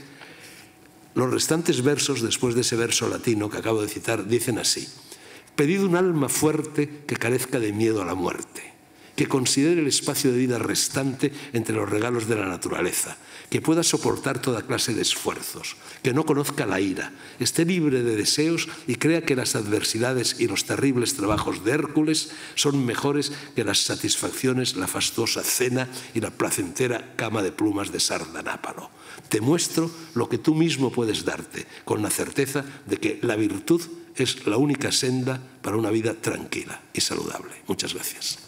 Los restantes versos, después de ese verso latino que acabo de citar, dicen así: Pedid un alma fuerte que carezca de miedo a la muerte, que considere el espacio de vida restante entre los regalos de la naturaleza, que pueda soportar toda clase de esfuerzos, que no conozca la ira, esté libre de deseos y crea que las adversidades y los terribles trabajos de Hércules son mejores que las satisfacciones, la fastuosa cena y la placentera cama de plumas de Sardanápalo. Te muestro lo que tú mismo puedes darte, con la certeza de que la virtud es la única senda para una vida tranquila y saludable. Muchas gracias.